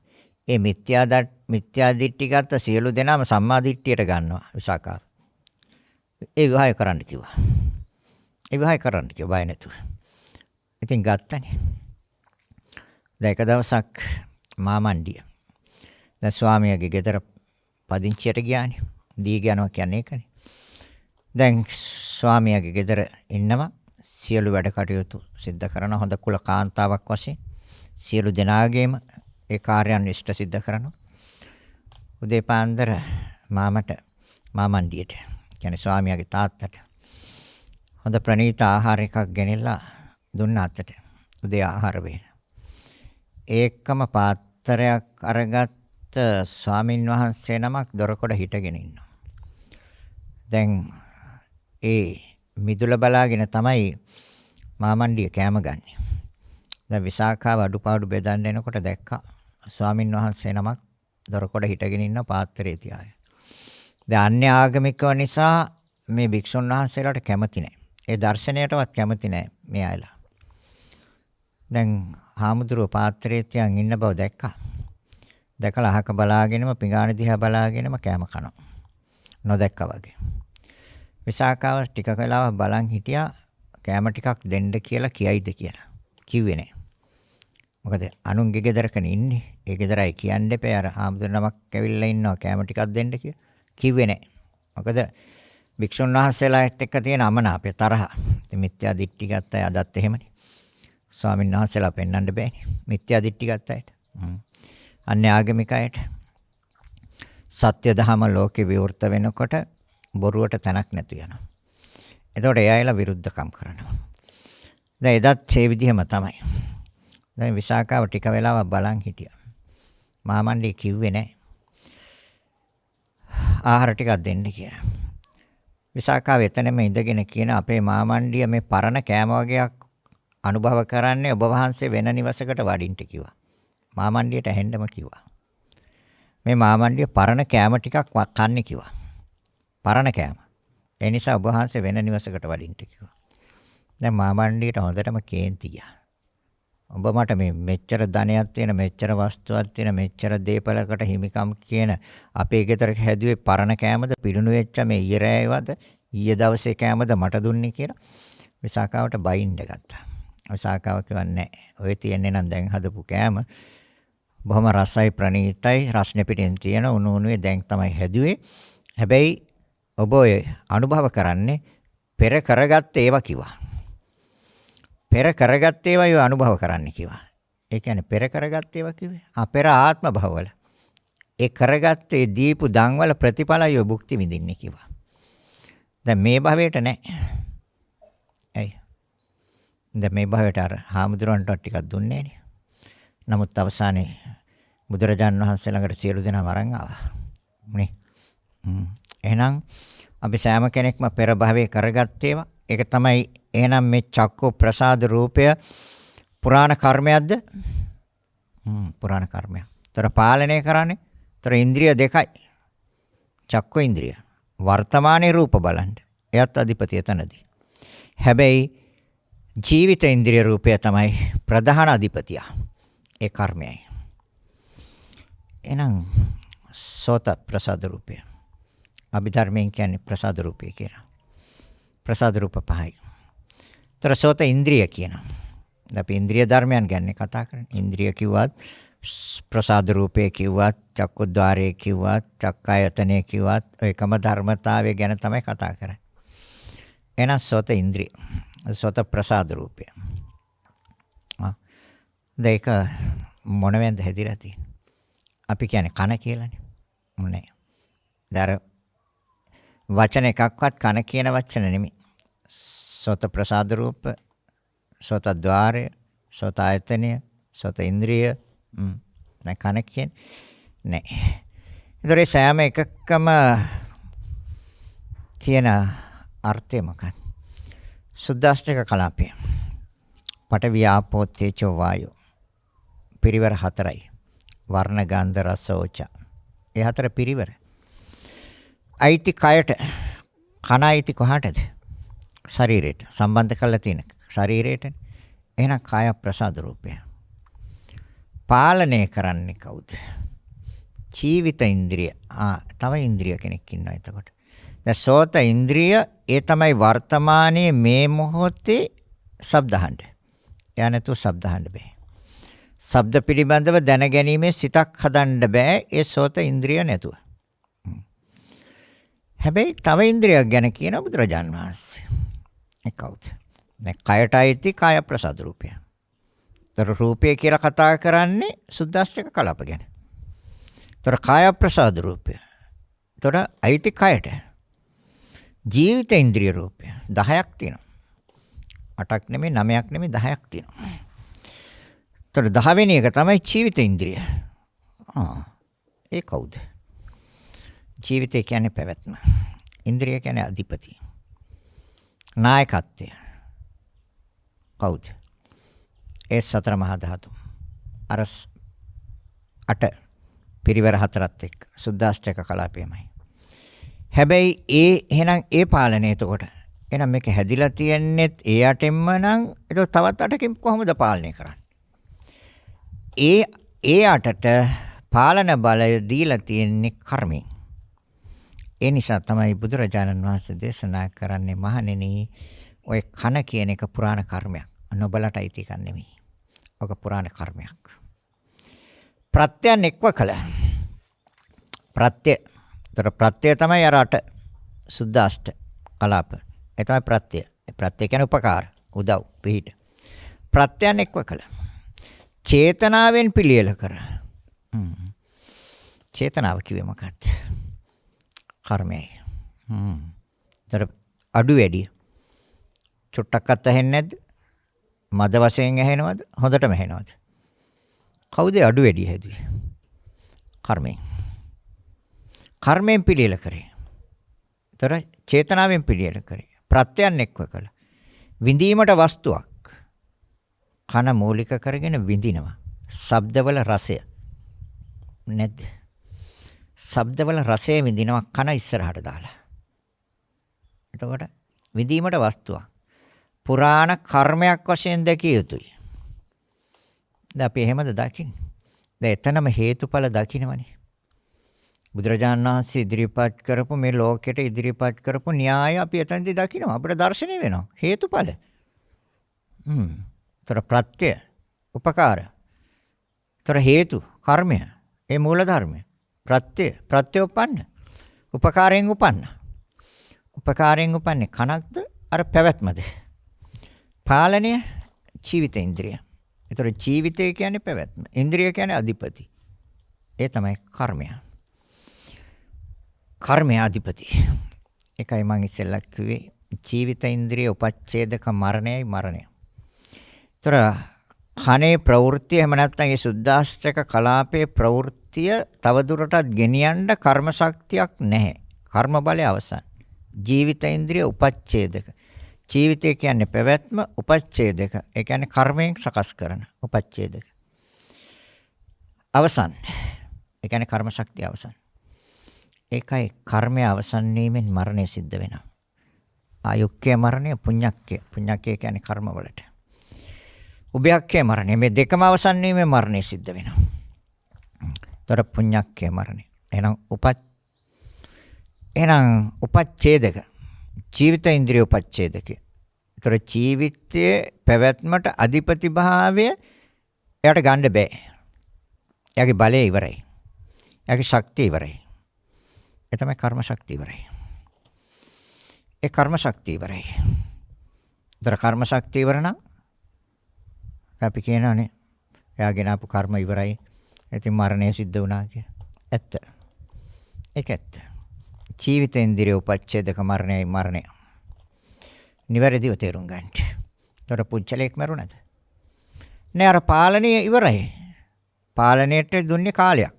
ඒ මිත්‍යා දිට්ඨිගත සියලු දෙනාම සම්මා දිට්ඨියට ගන්නවා විසාකාව. ඒ විවාහය කරන්න කිව්වා. ඒ විවාහය කරන්න කිව්වා බය නැතුව. ඉතින් ගත්තනේ. දැන් එක දවසක් මාමණ්ඩිය. දැන් ස්වාමියාගේ ගෙදර පදිංචියට ගියානේ. දී යනවා කියන්නේ ඒකනේ. දැන් ස්වාමියාගේ ගෙදර ඉන්නවා සියලු වැඩ කටයුතු සිද්ධ කරන හොඳ කුල කාන්තාවක් වශයෙන් සියලු දෙනාගේම ඒ කාර්යයන් ඉෂ්ට සිද්ධ කරනවා. උදේ පාන්දර මාමණ්ඩියට කියන්නේ ස්වාමියාගේ තාත්තට හොඳ ප්‍රණීත ආහාර එකක් ගෙනilla දුන්න අතට උදේ ආහාර වේල. ඒකම පාත්‍රයක් අරගත්ත ස්වාමින් වහන්සේ නමක් දොරකඩ හිටගෙන ඉන්නවා. දැන් ඒ මිදුල බලාගෙන තමයි මාමණ්ඩිය කෑම ගන්නේ. දැන් විසාකාව අඩුපාඩු බෙදන්න එනකොට දැක්කා ස්වාමින් වහන්සේ නමක් දොරකඩ හිටගෙන ඉන්න පාත්‍රය තියාගෙන. දැන් අන්‍ය ආගමිකව නිසා මේ භික්ෂුන් වහන්සේලාට කැමති නැහැ. ඒ දර්ශනයටවත් කැමති නැහැ මේ අයලා. දැන් හාමුදුරුවෝ පාත්‍රය තියන් ඉන්න බව දැක්කා. දැකලා අහක බලාගෙනම පිඟාන දිහා බලාගෙනම කෑම කනවා. නොදැක්කා වගේ. විසාකාව ටික කලාවක් බලන් හිටියා කෑම ටිකක් දෙන්න කියලා කියයිද කියලා. කිව්වේ නෑ. මොකද අනුන්ගේ ගෙදරකනේ ඉන්නේ. ඒ ගෙදරයි කියන්න එපා අර හාමුදුරුවෝ නමක් ඇවිල්ලා ඉන්නවා කෑම ටිකක් දෙන්න කියලා. කිව්වේ නෑ. මොකද භික්ෂුන් වහන්සේලාත් එක්ක තියෙන අමනාපය තරහ. ඉතින් මිත්‍යා දිට්ඨි ගත්ත අය අදත් එහෙමනේ. ස්වාමීන් වහන්සේලා පෙන්වන්න බෑනේ. මිත්‍යා දිට්ඨි ගත්ත අයට. අන්‍ය ආගමික අයට. සත්‍ය දහම ලෝකේ විවෘත වෙනකොට බොරුවට තැනක් නැතු වෙනවා. එතකොට ඒ අයලා විරුද්ධකම් කරනවා. දැන් එදත් මේ විදිහම තමයි. දැන් විසාකාව ටික වෙලාවක් බලන් හිටියා. මාමණ්ඩිය කිව්වේ නැහැ. ආහාර ටිකක් දෙන්න කියලා. විසාකාව එතනම ඉඳගෙන කියන අපේ මාමණ්ඩිය මේ පරණ කෑම වගේක් අනුභව කරන්නේ ඔබ වහන්සේ වෙන නිවසකට වඩින්න කිව්වා. මාමණ්ඩියට ඇහෙන්නම කිව්වා. මේ මාමණ්ඩිය පරණ කෑම ටිකක් කන්නේ කිව්වා. පරණ කෑම. ඒ නිසා ඔබ වහන්සේ වෙන නිවසකට වඩින්න කිව්වා. දැන් මාමණ්ඩියට හොඳටම කේන්ති ගියා. ඔබ මට මේ මෙච්චර ධනයක් තියෙන මෙච්චර වස්තුවක් තියෙන මෙච්චර දේපලකට හිමිකම් කියන අපේ ගෙදර හැදුවේ පරණ කෑමද පිරුණු වෙච්ච මේ ඊරෑවද ඊයේ දවසේ කෑමද මට දුන්නේ කියලා විසාකාවට බයින්ඩ ගත්තා. විසාකාව කියන්නේ ඔය තියන්නේ නම් දැන් හදපු කෑම බොහොම රසයි ප්‍රණීතයි රස්නේ පිටින් තියෙන උණු උණුවේ දැන් තමයි හැදුවේ. හැබැයි ඔබ ඔය අනුභව කරන්නේ පෙර කරගත්ත ඒවා කිව්වා. පෙර කරගත්ත ඒවා ඔය අනුභව කරන්න කිව්වා. ඒ කියන්නේ පෙර කරගත්ත ඒවා කිව්වේ පෙර ආත්ම භවවල. ඒ කරගත්තේ දීපු දන්වල ප්‍රතිඵලය ඔය භුක්ති විඳින්නේ කිව්වා. දැන් මේ භවයට නැහැ. ඇයි? දැන් මේ භවයට අර හාමුදුරන්ට ටිකක් දුන්නේ නේ. නමුත් අවසානයේ බුදුරජාණන් වහන්සේ ළඟට සියලු දෙනාම අරන් ආවා. නේ. එහෙනම් අපි සෑම කෙනෙක්ම පෙර භවයේ කරගත් ඒවා. ඒක තමයි එහෙනම් මේ චක්කු ප්‍රසාද රූපය පුරාණ කර්මයක්ද? පුරාණ කර්මයක්. ତර පාලනය කරන්නේ. ତර ඉන්ද්‍රිය දෙකයි. චක්කු ඉන්ද්‍රිය. වර්තමානයේ රූප බලන්න. එයත් අධිපතිය තනදී. හැබැයි ජීවිත ඉන්ද්‍රිය රූපය තමයි ප්‍රධාන අධිපතිය. ඒ කර්මයයි. එහෙනම් සෝත ප්‍රසාද රූපය. අභිධර්මයෙන් කියන්නේ ප්‍රසාද රූපය කියලා. ප්‍රසාද රූප පහයි. තර සෝත ඉන්ද්‍රිය කියනවා. අපි ඉන්ද්‍රිය ධර්මයන් ගැන කතා කරන්නේ. ඉන්ද්‍රිය කිව්වත් ප්‍රසාද රූපය කිව්වත් චක්කුද්්වාරය කිව්වත් චක්කායතනය කිව්වත් ඒකම ධර්මතාවය ගැන තමයි කතා කරන්නේ. එහෙනම් සෝත ඉන්ද්‍රිය. සෝත ප්‍රසාද රූපය. දෙක මොනවෙන්ද හැදිලා තියෙන්නේ? අපි කියන්නේ කන කියලානේ. මොනේ. දර වචන එකක්වත් කන කියන වචන නෙමෙයි. සෝත ප්‍රසාද රූප, සෝත ద్వාරය, සෝත ආයතනය, සෝත ඉන්ද්‍රිය. නෑ කන කියන්නේ නෑ. ඒතරේ සෑම එකකම තියෙන අර්ථය මොකක්ද? සුද්දාෂ්ටක කලාපය. පඨවි ආපෝ තේජෝ වායෝ. පිරිවර 4යි. වර්ණ ගන්ධ රස ඕජ. ඒ 4 පිරිවර. අයිති කයට. කන අයිති කොහාටද? ශරීරයට. සම්බන්ධ කරලා තියෙන ශරීරයට. එහෙනම් කාය ප්‍රසාද රූපය. පාලනය කරන්නේ කවුද? ජීවිත ඉන්ද්‍රිය. තව ඉන්ද්‍රිය කෙනෙක් ඉන්නවා එතකොට. දැන් සෝත ඉන්ද්‍රිය ඒ තමයි වර්තමානයේ මේ මොහොතේ ශබ්ද අහන්න. එයා නැතුව ශබ්ද අහන්න බෑ. ශබ්ද පිළිබඳව දැනගැනීමේ සිතක් හදන්න බෑ ඒ සෝත ඉන්ද්‍රිය නැතුව. හැබැයි තව ඉන්ද්‍රියක් ගැන කියන බුදුරජාන් වහන්සේ. ඒ කවුද? දැන් කයට අයිති කාය ප්‍රසාද රූපය. තර රූපය කියලා කතා කරන්නේ සුද්දාෂ්ටක කලාප ගැන. තර කාය ප්‍රසාද රූපය. තර අයිති කයට. ජීවිත ඉන්ද්‍රිය රූපය 10ක් තියෙනවා. 8ක් නෙමෙයි 9ක් නෙමෙයි 10ක් තියෙනවා. තර 10 වෙනි එක තමයි ජීවිත ඉන්ද්‍රිය. ඒ කවුද? ජීවිතය කියන්නේ පැවැත්ම. ඉන්ද්‍රිය කියන්නේ අධිපති. නායකත්වය. කවුද? ඒ සතර මහා ධාතු. අර 8 පිරිවර 4ත් එක්ක සුද්දාෂ්ටක කලාපයමයි. හැබැයි එහෙනම් ඒ පාලනය එතකොට. එහෙනම් මේක හැදිලා තියන්නේත් ඒ අටෙන්ම නම් ඒක තවත් අටකින් කොහොමද පාලනය කරන්නේ? ඒ අටට පාලන බලය දීලා තියෙන්නේ කර්මයෙන්. ඒ නිසා තමයි බුදුරජාණන් වහන්සේ දේශනා කරන්නේ මහණෙනි ඔය කන කියන එක පුරාණ කර්මයක්. නොබලට අයිති එකක් නෙමෙයි. ඔක පුරාණ කර්මයක්. ප්‍රත්‍යයන් එක්ව කළ. ප්‍රත්‍ය. ඒතර ප්‍රත්‍ය තමයි අර අට සුද්දාෂ්ට කලාප. ඒ තමයි ප්‍රත්‍ය. ඒ ප්‍රත්‍ය කියන්නේ උපකාර, උදව්, පිහිට. ප්‍රත්‍යයන් එක්ව කළ. චේතනාවෙන් පිළියෙල කර. චේතනාව කිව්වේ මොකක්ද? කර්මයයි. ඒතර අඩු වැඩි. චුට්ටක්වත් ඇහෙන්නේ නැද්ද? මද වශයෙන් ඇහෙනවද? හොඳටම ඇහෙනවද? කවුද අඩු වැඩි හැදුවේ? කර්මයෙන්. කර්මයෙන් පිළියෙල කරේ. ඒතර චේතනාවෙන් පිළියෙල කරේ. ප්‍රත්‍යයන් එක්ව කළ. විඳීමට වස්තුවක්. කන මූලික කරගෙන විඳිනවා. ශබ්දවල රසය. නැද්ද? ශබ්දවල රසය විඳිනවා කන ඉස්සරහට දාලා. එතකොට විඳීමට වස්තුවක්. පුරාණ කර්මයක් වශයෙන් දැකිය යුතුයි. දැන් අපි එහෙමද දකින්නේ? දැන් එතනම හේතුඵල දකින්නවනේ. බුදුරජාණන් වහන්සේ ඉදිරිපත් කරපු මේ ලෝකෙට ඉදිරිපත් කරපු න්‍යාය අපි එතනදී දකිනවා. අපිට දර්ශනය වෙනවා. හේතුඵල. තර ප්‍රත්‍ය, උපකාර. තර හේතු, කර්මය. ඒ මූල ධර්මය. ප්‍රත්‍යෝපන්න. උපකාරයෙන් උපන්න. උපකාරයෙන් උපන්නේ කනක්ද? අර පැවැත්මද? පාලනය ජීවිත ඉන්ද්‍රිය. ඒතර ජීවිතය කියන්නේ පැවැත්ම. ඉන්ද්‍රිය කියන්නේ අධිපති. ඒ තමයි කර්මය. කර්මය අධිපති. ඒකයි මම ඉස්සෙල්ලා කිව්වේ ජීවිත ඉන්ද්‍රිය උපච්ඡේදක මරණයයි මරණය. ඒතර කනේ ප්‍රවෘත්ති එහෙම නැත්නම් ඒ සුද්දාෂ්ටක කලාපයේ ප්‍රවෘත්තිය තවදුරටත් ගෙනියන්න කර්ම ශක්තියක් නැහැ. කර්ම බලය අවසන්. ජීවිත ඉන්ද්‍රිය උපච්ඡේදක. ජීවිතය කියන්නේ පැවැත්ම, උපච්ඡේදක. ඒ කියන්නේ කර්මයෙන් සකස් කරන උපච්ඡේදක. අවසන්. ඒ කියන්නේ කර්ම ශක්තිය අවසන්. ඒකයි කර්මය අවසන් වීමෙන් මරණය සිද්ධ වෙනවා. ආයුක්කේ මරණය පුඤ්ඤක්කේ. පුඤ්ඤක්කේ කියන්නේ කර්ම වලට. උභයක්කේ මරණය. මේ දෙකම අවසන් වීමේ මරණය සිද්ධ වෙනවා. තොර පුඤ්ඤක්කේ මරණය. එහෙනම් උපච්ඡේදක. ජීවිත ඉන්ද්‍රිය උපච්ඡේදකේ. තොර ජීවිතයේ පැවැත්මට අධිපති භාවය එයාට ගන්න බෑ. එයාගේ බලය ඉවරයි. එයාගේ ශක්තිය ඉවරයි. ඒ තමයි කර්ම ශක්තිය ඉවරයි. ඒ කර්ම ශක්තිය ඉවරයි. දර කර්ම ශක්තිය ඉවර නම් අපි කියනවානේ එයාගෙන ආපු කර්ම ඉවරයි. ඉතින් මරණය සිද්ධ වුණා කියලා. ඇත්ත. ඒක ඇත්ත. ජීවිතේන්ද්‍රිය උපච්ඡේදක මරණය. නිවැරදිව තේරුම් ගන්න. ඒතර පුච්චලයක් මරුණද? නෑ අර පාලනය ඉවරයි. පාලනයට දුන්නේ කාලයක්.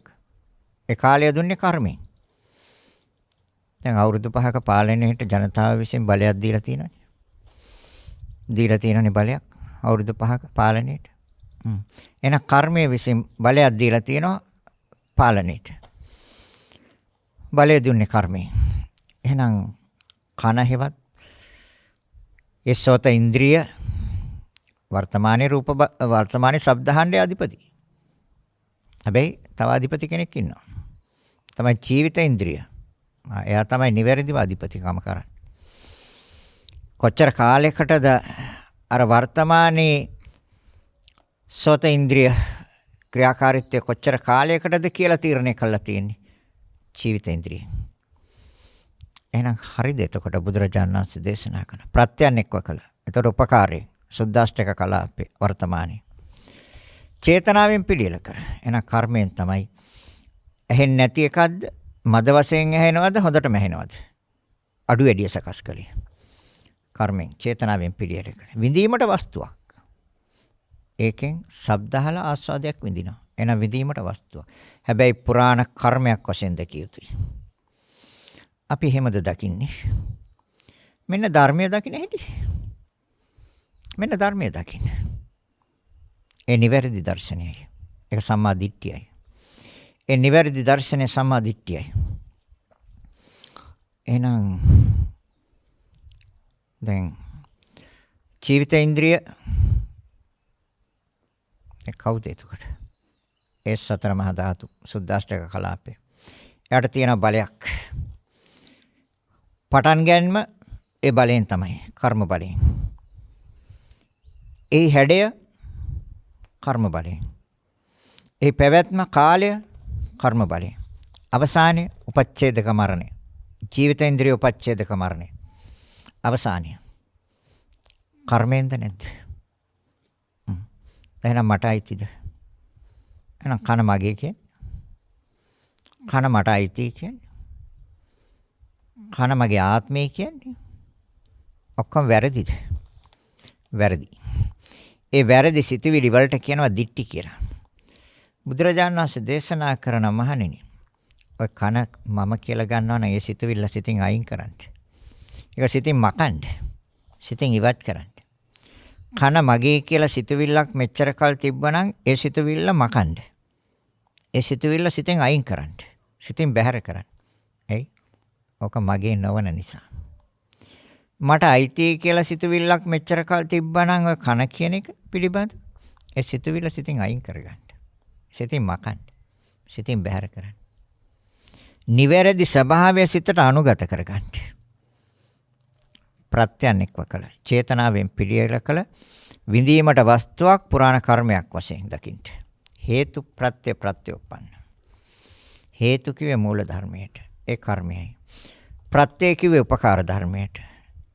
ඒ කාලය දුන්නේ කර්මයෙන්. දැන් අවුරුදු 5ක පාලනයට ජනතාව විසින් බලයක් දීලා තියෙනවානේ. දීලා තියෙනනේ බලයක් අවුරුදු 5ක පාලනයට. එන කර්මයේ විසින් බලයක් දීලා තියෙනවා පාලනයට. බලය දුන්නේ කර්මයෙන්. එහෙනම් කන හේවත් ඒ සෝත ඉන්ද්‍රිය වර්තමානයේ වර්තමානයේ ශබ්දහණ්ඩේ අධිපති. හැබැයි තව අධිපති කෙනෙක් ඉන්නවා. තමයි ජීවිත ඉන්ද්‍රිය. එයා තමයි නිවැරදිව අධිපතිකම කරන්නේ. කොච්චර කාලයකටද අර වර්තමානයේ සෝත ඉන්ද්‍රිය ක්‍රියාකාරීත්වය කොච්චර කාලයකටද කියලා තීරණය කළා තියෙන්නේ ජීවිත ඉන්ද්‍රිය. එහෙනම් හරිද? එතකොට බුදුරජාණන් වහන්සේ දේශනා කරන ප්‍රත්‍යයන් එක්ව කළ. ඒතර උපකාරයෙන් සුද්දාෂ්ටක කලාපේ වර්තමානයේ චේතනාවෙන් පිළියෙල කර. එහෙනම් කර්මයෙන් තමයි ඇහෙන්නේ නැති එකක්ද? මද වශයෙන් ඇහෙනවද? හොඳටම ඇහෙනවද? අඩු වැඩි සකස් කළේ. කර්මෙන් චේතනාවෙන් පිළියෙල කර. විඳීමට වස්තුවක්. ඒකෙන් ශබ්දහල ආස්වාදයක් විඳිනවා. එහෙනම් විඳීමට වස්තුවක්. හැබැයි පුරාණ කර්මයක් වශයෙන් දැකිය යුතුයි. අපි එහෙමද දකින්නේ? මෙන්න ධර්මය දකින්න හැටි. මෙන්න ධර්මය දකින්න. ඒ නිවැරදි දර්ශනයයි. ඒක සම්මා දිට්ඨියයි. ඒ නිවැරදි දර්ශනය සම්මා දිට්ඨියයි. එහෙනම් දැන් ජීවිත ඉන්ද්‍රිය කවුද එතකොට? ඒ සතර මහා ධාතු සුද්දාෂ්ටක කලාපේ. එයාට තියෙන බලයක්. පටන් ගැනීම ඒ බලයෙන් තමයි කර්ම බලයෙන්. ඒ හැඩය කර්ම බලයෙන්. ඒ පැවැත්ම කාලය කර්ම බලයෙන්. අවසානයේ උපච්ඡේදක මරණය. ජීවිතේන්ද්‍රිය උපච්ඡේදක මරණය. අවසානය. කර්මෙන්ද නැද්ද? එහෙනම් මට අයිතිද? එහෙනම් කන මගේ කියන්නේ. කන මට අයිති කියන්නේ. කන මගේ ආත්මය කියන්නේ. ඔක්කොම වැරදිද? වැරදි. ඒ වැරදි සිතුවිලි වලට කියනවා දිට්ඨි කියලා. බුදුරජාණන් වහන්සේ දේශනා කරන මහණෙනි, ඔය කන මම කියලා ගන්නවා නම් ඒ සිතුවිල්ල සිතින් අයින් කරන්න. ඒක සිතින් මකන්න. සිතින් ඉවත් කරන්න. කන මගේ කියලා සිතුවිල්ලක් මෙච්චර කල් තිබ්බනම් ඒ සිතුවිල්ල මකන්න. ඒ සිතුවිල්ල සිතින් අයින් කරන්න. සිතින් බැහැර කරන්න. එයි. ඔක මගේ නොවන නිසා. මට අයිති කියලා සිතුවිල්ලක් මෙච්චර කල් තිබ්බනම් ඔය කන කියන එක පිළිබඳ ඒ සිතුවිල්ල සිතින් අයින් කරගන්න. සිතින් මකන්න. සිතින් බැහැර කරන්න. නිවැරදි ස්වභාවය සිතට අනුගත කරගන්න. ප්‍රත්‍යයන් එක්ව කළ චේතනාවෙන් පිළියෙල කළ විඳීමට වස්තුවක් පුරාණ කර්මයක් වශයෙන් දකින්න. හේතු ප්‍රත්‍ය ප්‍රත්‍යෝපන්න. හේතු කිව්වේ මූල ධර්මයට. ඒ කර්මයයි. ප්‍රත්‍ය කිව්වේ උපකාර ධර්මයට.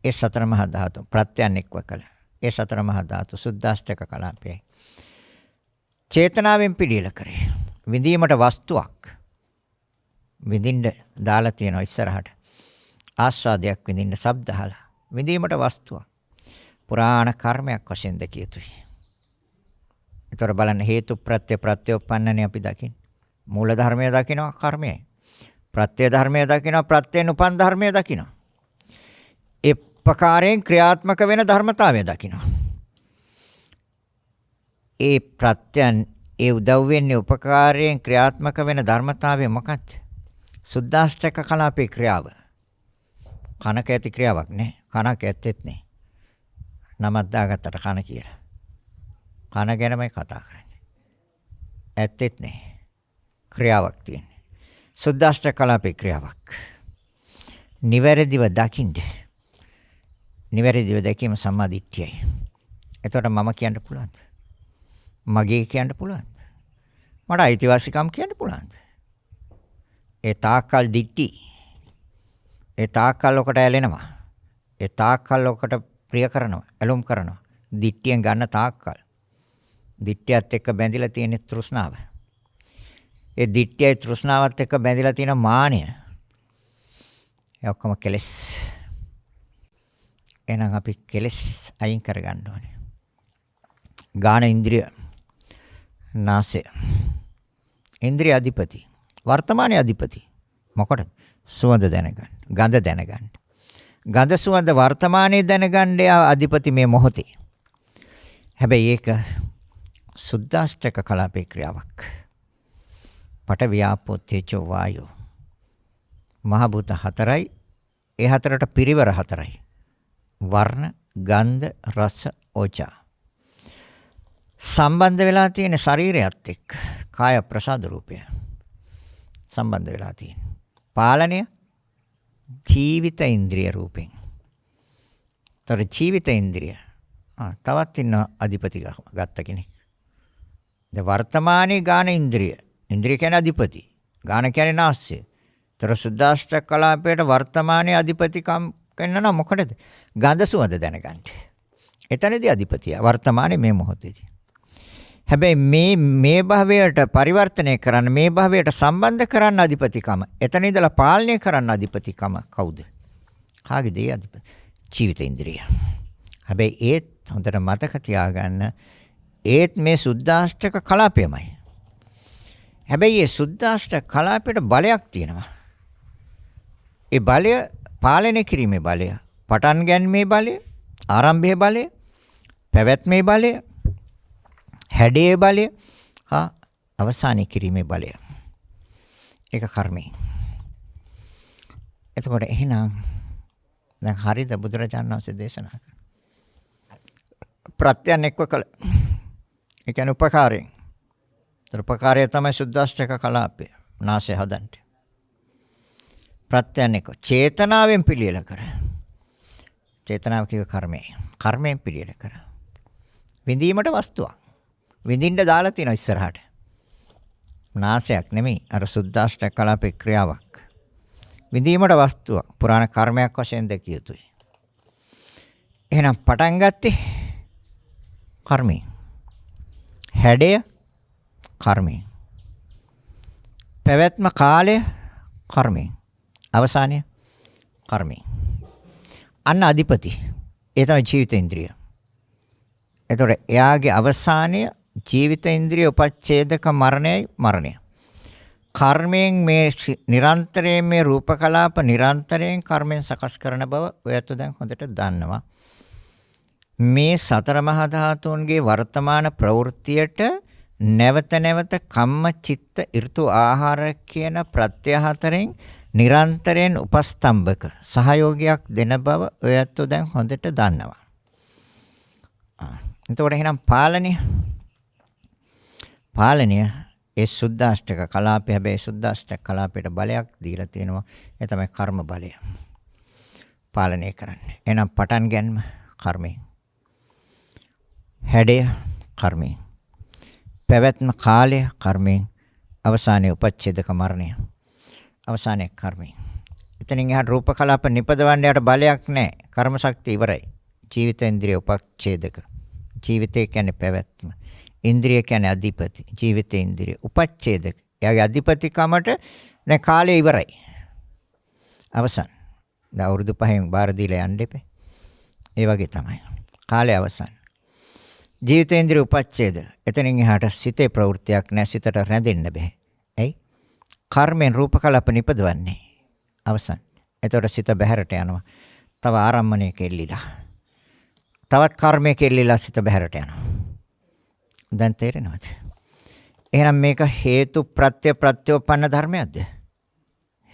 ඒ සතර මහා ධාතු ප්‍රත්‍යයන් එක්ව කළ. ඒ සතර මහා ධාතු සුද්දාෂ්ටක කලාපයයි. චේතනාවෙන් පිළියෙල කරේ. විඳීමට වස්තුවක්. විඳින්න දාලා තියෙනවා ඉස්සරහට. ආස්වාදයක් විඳින්න ශබ්ද අහලා. විඳීමට වස්තුවක්. පුරාණ කර්මයක් වශයෙන් දැකිය යුතුයි. ඒතර බලන්න හේතු ප්‍රත්‍ය ප්‍රත්‍යෝපන්නනේ අපි දකින්නේ. මූල ධර්මය දකිනවා කර්මයයි. ප්‍රත්‍ය ධර්මය දකිනවා ප්‍රත්‍යෙන් උපන් ධර්මය දකිනවා. ඒ ප්‍රකාරයෙන් ක්‍රියාත්මක වෙන ධර්මතාවය දකිනවා. ඒ ප්‍රත්‍යයන් ඒ උදව් වෙන්නේ උපකාරයෙන් ක්‍රියාත්මක වෙන ධර්මතාවය මොකක්ද? සුද්දාෂ්ටක කලාපේ ක්‍රියාව. කනක ඇති ක්‍රියාවක් නෑ. කනක් ඇත්තෙත් නෑ. නමක් දාගත්තට කන කියලා. කන ගැනමයි කතා කරන්නේ. ඇත්තෙත් නෑ. ක්‍රියාවක් තියෙන්නේ. සුද්දාෂ්ටක කලාපේ ක්‍රියාවක්. නිවැරදිව දකින්න. නිවැරදිව දැකීම සම්මාදිට්ඨියයි. එතකොට මම කියන්න පුළුවන්ද? මගේ කියන්න පුළුවන්ද? මට අයිතිවාසිකම් කියන්න පුළුවන්ද? ඒ තාක්කල් දිට්ටි. ඒ තාක්කල් ඔකට ඇලෙනවා. ඒ තාක්කල් ඔකට ප්‍රිය කරනවා, ඇලුම් කරනවා. දිට්ටියෙන් ගන්න තාක්කල්. දිට්ඨියත් එක්ක බැඳිලා තියෙන තෘෂ්ණාව. ඒ දිට්ඨියයි තෘෂ්ණාවත් එක්ක බැඳිලා තියෙන මානය. ඒ ඔක්කොම කෙලෙස්. එහෙනම් අපි කෙලෙස් අයින් කරගන්න ඕනේ. ගාන ඉන්ද්‍රිය. නාසය. ඉන්ද්‍රිය අධිපති. වර්තමානයේ අධිපති. මොකටද? සුවඳ දැනගන්න. ගඳ දැනගන්න. ගඳ සුවඳ වර්තමානයේ දැනගන්න අධිපති මේ මොහොතේ. හැබැයි ඒක සුද්දාෂ්ටක කලාපේ ක්‍රියාවක්. පඨවි ආපෝ තේජෝ වායෝ. මහ භූත හතරයි. ඒ හතරට පිරිවර හතරයි. වර්ණ, ගන්ධ, රස, ඕජා. සම්බන්ධ වෙලා තියෙන ශරීරයත් එක්ක කාය ප්‍රසාද රූපය. සම්බන්ධ වෙලා තියෙන. පාලනය ජීවිත ඉන්ද්‍රිය රූපෙන්. තර ජීවිත ඉන්ද්‍රිය. තවත් ඉන්න අධිපති ගත්ත කෙනෙක්. ද වර්තමානයේ ගාන ඉන්ද්‍රිය. ඉන්ද්‍රිය කියන්නේ අධිපති. ගාන කියන්නේ නාස්‍ය. තර සුද්දාෂ්ටක කලාපයට වර්තමානයේ අධිපතිකම් කරනවා මොකටද? ගඳ සුවඳ දැනගන්න. එතනදී අධිපතිය වර්තමානයේ මේ මොහොතේදී. හැබැයි මේ භවයට පරිවර්තනය කරන්න, මේ භවයට සම්බන්ධ කරන්න අධිපතිකම. එතන ඉඳලා පාලනය කරන්න අධිපතිකම කවුද? කාගේද ඒ අධිපති? ජීවිත ඉන්ද්‍රිය. හැබැයි ඒත් හොඳට මතක තියාගන්න ඒත් මේ සුද්දාෂ්ටක කලාපයමයි. හැබැයි මේ සුද්දාෂ්ටක කලාපයට බලයක් තියෙනවා. ඒ බලය පාලනය කිරීමේ බලය, පටන් ගැනීමේ බලය, ආරම්භයේ බලය, පැවැත්මේ බලය, හැඩයේ බලය, අවසානයේ කිරීමේ බලය. ඒක කර්මය. එතකොට එහෙනම් දැන් හරිද බුදුරජාණන් වහන්සේ දේශනා කරන්නේ? ප්‍රත්‍යයන් එක්ව කළ. ඒ කියන්නේ උපකාරයෙන්. උපකාරය තමයි සුද්දාෂ්ටක කලාපය. නාසය හදන්න. ප්‍රත්‍යයන් එක්ව චේතනාවෙන් පිළියෙල කර. චේතනාව කියව කර්මය. කර්මයෙන් පිළියෙල කර. විඳීමට වස්තුවක්. විඳින්න දාලා තියෙනවා ඉස්සරහට. නාසයක් නෙමෙයි අර සුද්දාෂ්ටක කලාපේ ක්‍රියාවක්. විඳීමට වස්තුවක් පුරාණ කර්මයක් වශයෙන් දැකිය යුතුයි. එහෙනම් පටන් ගත්තේ කර්මයෙන්. හැඩය කර්මයෙන්. පැවැත්ම කාලය කර්මයෙන්. අවසානය කර්මයෙන්. අන්න අධිපති. ඒ තමයි ජීවිත ඉන්ද්‍රිය. එතකොට එයාගේ අවසානය ජීවිත ඉන්ද්‍රිය උපච්ඡේදක මරණය. කර්මයෙන් මේ නිරන්තරයෙන් මේ රූප කලාප නිරන්තරයෙන් කර්මයෙන් සකස් කරන බව ඔයත් දැන් හොඳට දන්නවා. මේ සතර මහා ධාතුන්ගේ වර්තමාන ප්‍රවෘත්තියට නැවත නැවත කම්ම චිත්ත ඍතු ආහාර කියන ප්‍රත්‍ය හතරෙන් නිරන්තරයෙන් උපස්තම්භක සහයෝගයක් දෙන බව ඔයත් දැන් හොඳට දන්නවා. එතකොට එහෙනම් පාලනය ඒ සුද්දාෂ්ටක කලාපය. හැබැයි සුද්දාෂ්ටක කලාපයට බලයක් දීලා තියෙනවා. ඒ තමයි කර්ම බලය. පාලනය කරන්නේ. එහෙනම් පටන් ගැනීම කර්මයෙන්. හැඩය කර්මයෙන්. පැවැත්ම කාලය කර්මයෙන්. අවසානයේ උපච්ඡේදක මරණය. අවසානයේ කර්මයෙන්. එතනින් එහාට රූප කලාප නිපදවන්න යට බලයක් නැහැ. කර්ම ශක්තිය ඉවරයි. ජීවිතේන්ද්‍රිය උපච්ඡේදක. ජීවිතය කියන්නේ පැවැත්ම. ඉන්ද්‍රිය කියන්නේ අධිපති. ජීවිතේන්ද්‍රිය උපච්ඡේදක. එයාගේ අධිපතිකමට දැන් කාලය ඉවරයි. අවසන්. දැන් අවුරුදු 5න් බාර දීලා යන්න එපේ. ඒ වගේ තමයි. කාලය අවසන්. ජීවිතේන්ද්‍රිය උපච්ඡේද. එතනින් එහාට සිතේ ප්‍රවෘත්තියක් නැහැ. සිතට රැඳෙන්න බෑ. ඇයි? කර්මෙන් රූප කලාප නිපදවන්නේ. අවසන්. එතකොට සිත බහැරට යනවා. තව ආරම්මණය කෙල්ලිලා. තවත් කර්මයක කෙල්ලිලා සිත බහැරට යනවා. දැන් තේරෙනවද? එහෙනම් මේක හේතු ප්‍රත්‍ය ප්‍රත්‍යෝපන්න ධර්මයක්ද?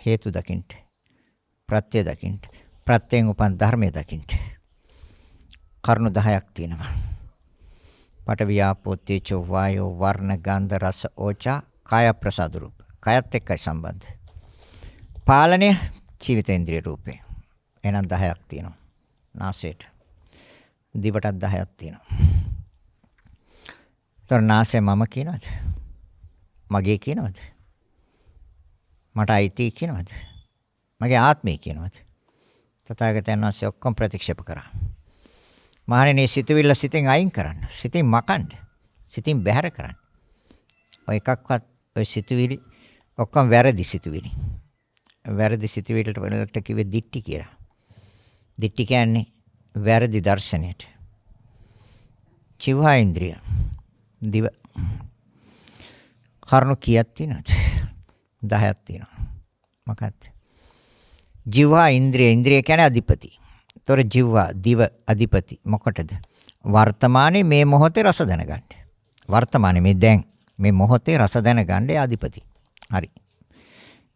හේතු දකින්න. ප්‍රත්‍ය දකින්න. ප්‍රත්‍යයෙන් උපන් ධර්මයේ දකින්න. කරුණු 10ක් තියෙනවා. පඨවි ආපෝ තේජෝ වායෝ වර්ණ ගන්ධ රස ඕජා කාය ප්‍රසාද රූප. කායත් එක්කයි සම්බන්ධ. පාලනය ජීවිතේන්ද්‍රිය රූපේ. එහෙනම් 10ක් තියෙනවා. නාසයට. දිවටත් 10ක් තියෙනවා. ତොර නාසය මම කියනවද? මගේ කියනවද? මට අයිති කියනවද? මගේ ආත්මය කියනවද? තථාගතයන් වහන්සේ ඔක්කොම ප්‍රතික්ෂේප කරා. මහණෙනි සිතවිල්ල සිතෙන් අයින් කරන්න. සිතින් මකන්න. සිතින් බැහැර කරන්න. ඔය එකක්වත් ඔය සිතවිලි ඔක්කොම වැරදි සිතවිලි. වැරදි සිතවිල්ලට වලට කිව්වේ දිට්ටි කියලා. දිට්ටි කියන්නේ වැරදි දර්ශනයට. චිවහා ඉන්ද්‍රිය. දිව. කරුණු කීයක් තියෙනවද? 10ක් තියෙනවා. මොකක්ද? ජීවා ඉන්ද්‍රිය. ඉන්ද්‍රිය කියන්නේ අධිපති. ତොර ජීවා දිව අධිපති මොකටද? වර්තමානයේ මේ මොහොතේ රස දැනගන්න. වර්තමානයේ මේ දැන් මේ මොහොතේ රස දැනගන්න අධිපති. හරි.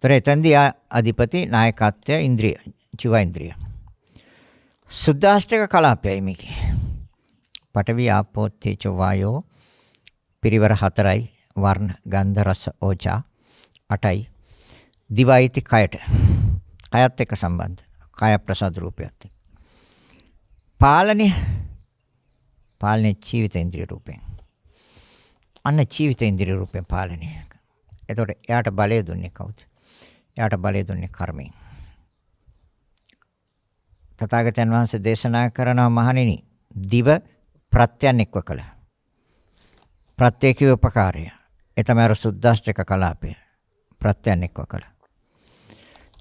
ତොර එතෙන්දී අධිපති නායකත්වය ඉන්ද්‍රිය. ජීවා ඉන්ද්‍රිය. සුද්දාෂ්ටක කලාපයයි මේකේ. පඨවි ආපෝ තේජෝ වායෝ පිරිවර 4යි වර්ණ ගන්ධ රස ඕජා 8යි දිවයිති කයට. කයත් එක්ක සම්බන්ධ. කාය ප්‍රසාද රූපයත් එක්ක. පාලනය ජීවිතේන්ද්‍රිය රූපයෙන්. අන්න ජීවිතේන්ද්‍රිය රූපයෙන් පාලනය. එතකොට එයාට බලය දුන්නේ කවුද? එයාට බලය දුන්නේ කර්මයෙන්. තථාගතයන් වහන්සේ දේශනා කරනවා මහණෙනි දිව ප්‍රත්‍යයන් එක්ව කළ. ප්‍රත්‍යේකී උපකාරය. ඒ තමයි අර සුද්දාෂ්ටක කලාපය. ප්‍රත්‍යයන් එක්ව කළ.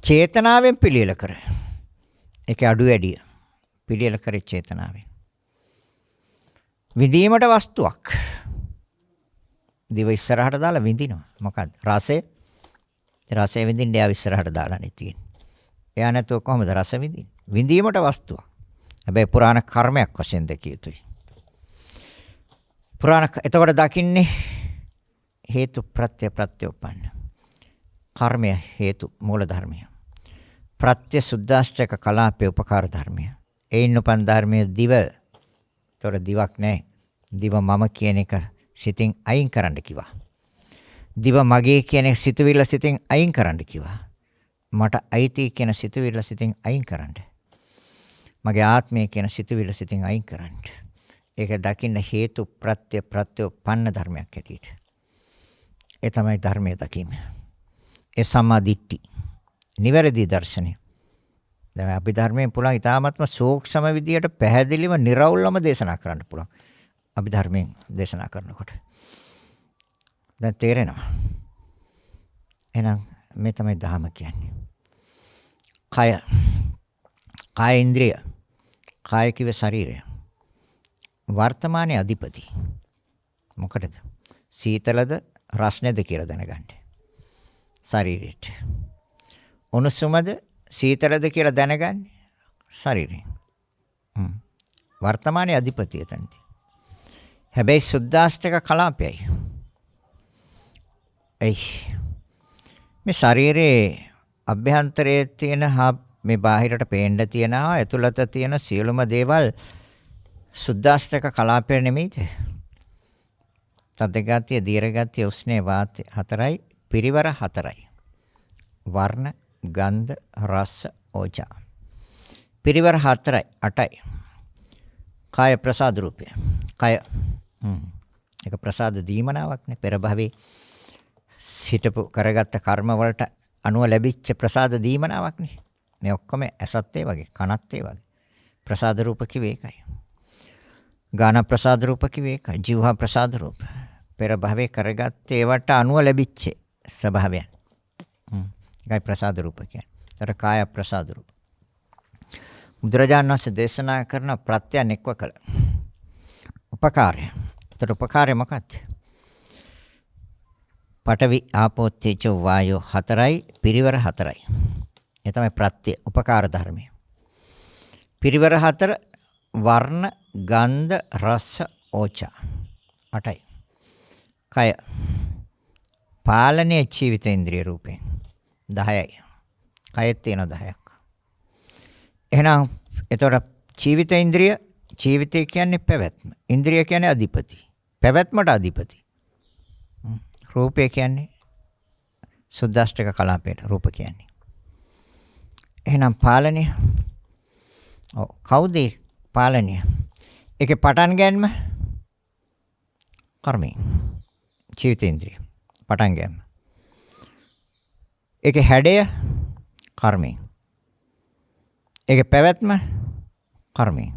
චේතනාවෙන් පිළියෙල කර. ඒකේ අඩු වැඩි පිළියෙල කරේ චේතනාවෙන්. විඳීමට වස්තුවක්. දිව ඉස්සරහට දාලා විඳිනවා. මොකද්ද? රසය. රසය විඳින්න එයා ඉස්සරහට දාලානේ තියෙන්නේ. එයා නැතුව කොහොමද රස විඳින්නේ? විඳීමට වස්තුවක්. හැබැයි පුරාණ කර්මයක් වශයෙන් දැකිය යුතුයි. එතකොට දකින්නේ හේතු ප්‍රත්‍ය ප්‍රත්‍යෝපන්න. කර්මය හේතු මූල ධර්මය. ප්‍රත්‍ය සුද්දාෂ්ටක කලාපේ උපකාර ධර්මය. ඒින් උපන් ධර්මයේ දිව. ඒතොර දිවක් නැහැ. දිව මම කියන එක සිතින් අයින් කරන්න කිව්වා. දිව මගේ කියන එක සිතුවිල්ල සිතින් අයින් කරන්න කිව්වා. මට අයිති කියන සිතුවිල්ල සිතින් අයින් කරන්න. මගේ ආත්මය කියන සිතුවිල්ල සිතින් අයින් කරන්න. ඒක දකින්න හේතු ප්‍රත්‍ය ප්‍රත්‍යෝපන්න ධර්මයක් හැටියට. ඒ තමයි ධර්මයේ දකීම. ඒ සම්මා දිට්ඨි. නිවැරදි දර්ශනය. දැන් අපි ධර්මයෙන් පුළුවන් ඊ타ත්ම සූක්ෂම විදියට පැහැදිලිව निराවුල්වම දේශනා කරන්න පුළුවන්. අපි ධර්මයෙන් දේශනා කරනකොට. දැන් තේරෙනවා. එහෙනම් මේ තමයි ධහම කියන්නේ. කාය ඉන්ද්‍රිය. කාය කිව්වේ ශරීරය. වර්තමානයේ අධිපති. මොකටද? සීතලද රස්නේද කියලා දැනගන්න. ශරීරයට. උණුසුමද සීතලද කියලා දැනගන්නේ ශරීරයෙන්. වර්තමානයේ අධිපතිය තන්ති. හැබැයි සුද්දාෂ්ටක කලාපයයි. මේ ශරීරයේ අභ්‍යන්තරයේ තියෙන මේ බාහිරට පේන්න තියෙනවා ඇතුළත තියෙන සියලුම දේවල් සුද්දාෂ්ටක කලාපය නෙමෙයිද? තද ගතිය, දීර්ඝ ගතිය, උෂ්ණේ වාතය 4යි, පිරිවර 4යි. වර්ණ, ගන්ධ, රස, ඕජා. පිරිවර 4යි, 8යි. කාය ප්‍රසාද රූපය. කාය ඒක ප්‍රසාද දීමනාවක් නේ. පෙර භවයේ සිටපු කරගත්ත කර්ම වලට අනුව ලැබිච්ච ප්‍රසාද දීමනාවක් නේ. මේ ඔක්කොම ඇසත් ඒ වගේ, කනත් ඒ වගේ. ප්‍රසාද රූප කිව්වේ ඒකයි. ගාන ප්‍රසාද රූප කිව්වේ ඒකයි. ජීවහා ප්‍රසාද රූප. පෙර භවයේ කරගත්ත ඒවට අනුව ලැබිච්ච ස්වභාවයන්. ඒකයි ප්‍රසාද රූප කියන්නේ. ඒතර කාය ප්‍රසාද රූප. බුදුරජාණන් වහන්සේ දේශනා කරන ප්‍රත්‍යයන් එක්ව කළ උපකාරය. ඒතර උපකාරය මොකක්ද? පඨවි ආපෝ තේජෝ වායෝ 4යි, පිරිවර 4යි. ඒ තමයි ප්‍රත්‍ය උපකාර ධර්මය. පිරිවර 4 වර්ණ, ගන්ධ, රස, ඕජා 8යි. කය පාලනයේ ජීවිතේන්ද්‍රිය රූපයෙන් 10යි. කයෙත් තියෙන 10ක්. එහෙනම් එතකොට ජීවිතේන්ද්‍රිය ජීවිතය කියන්නේ පැවැත්ම. ඉන්ද්‍රිය කියන්නේ අධිපති. පැවැත්මට අධිපති. රූපය කියන්නේ සුද්දාෂ්ටක කලාපයට රූප කියන්නේ. එහෙනම් පාලනය. ඔව් කවුද පාලනය? ඒකේ පටන් ගැනීම කර්මය. ජීවිතේන්ද්‍රිය. පටන් ගැනීම. ඒකේ හැඩය කර්මය. ඒකේ පැවැත්ම කර්මය.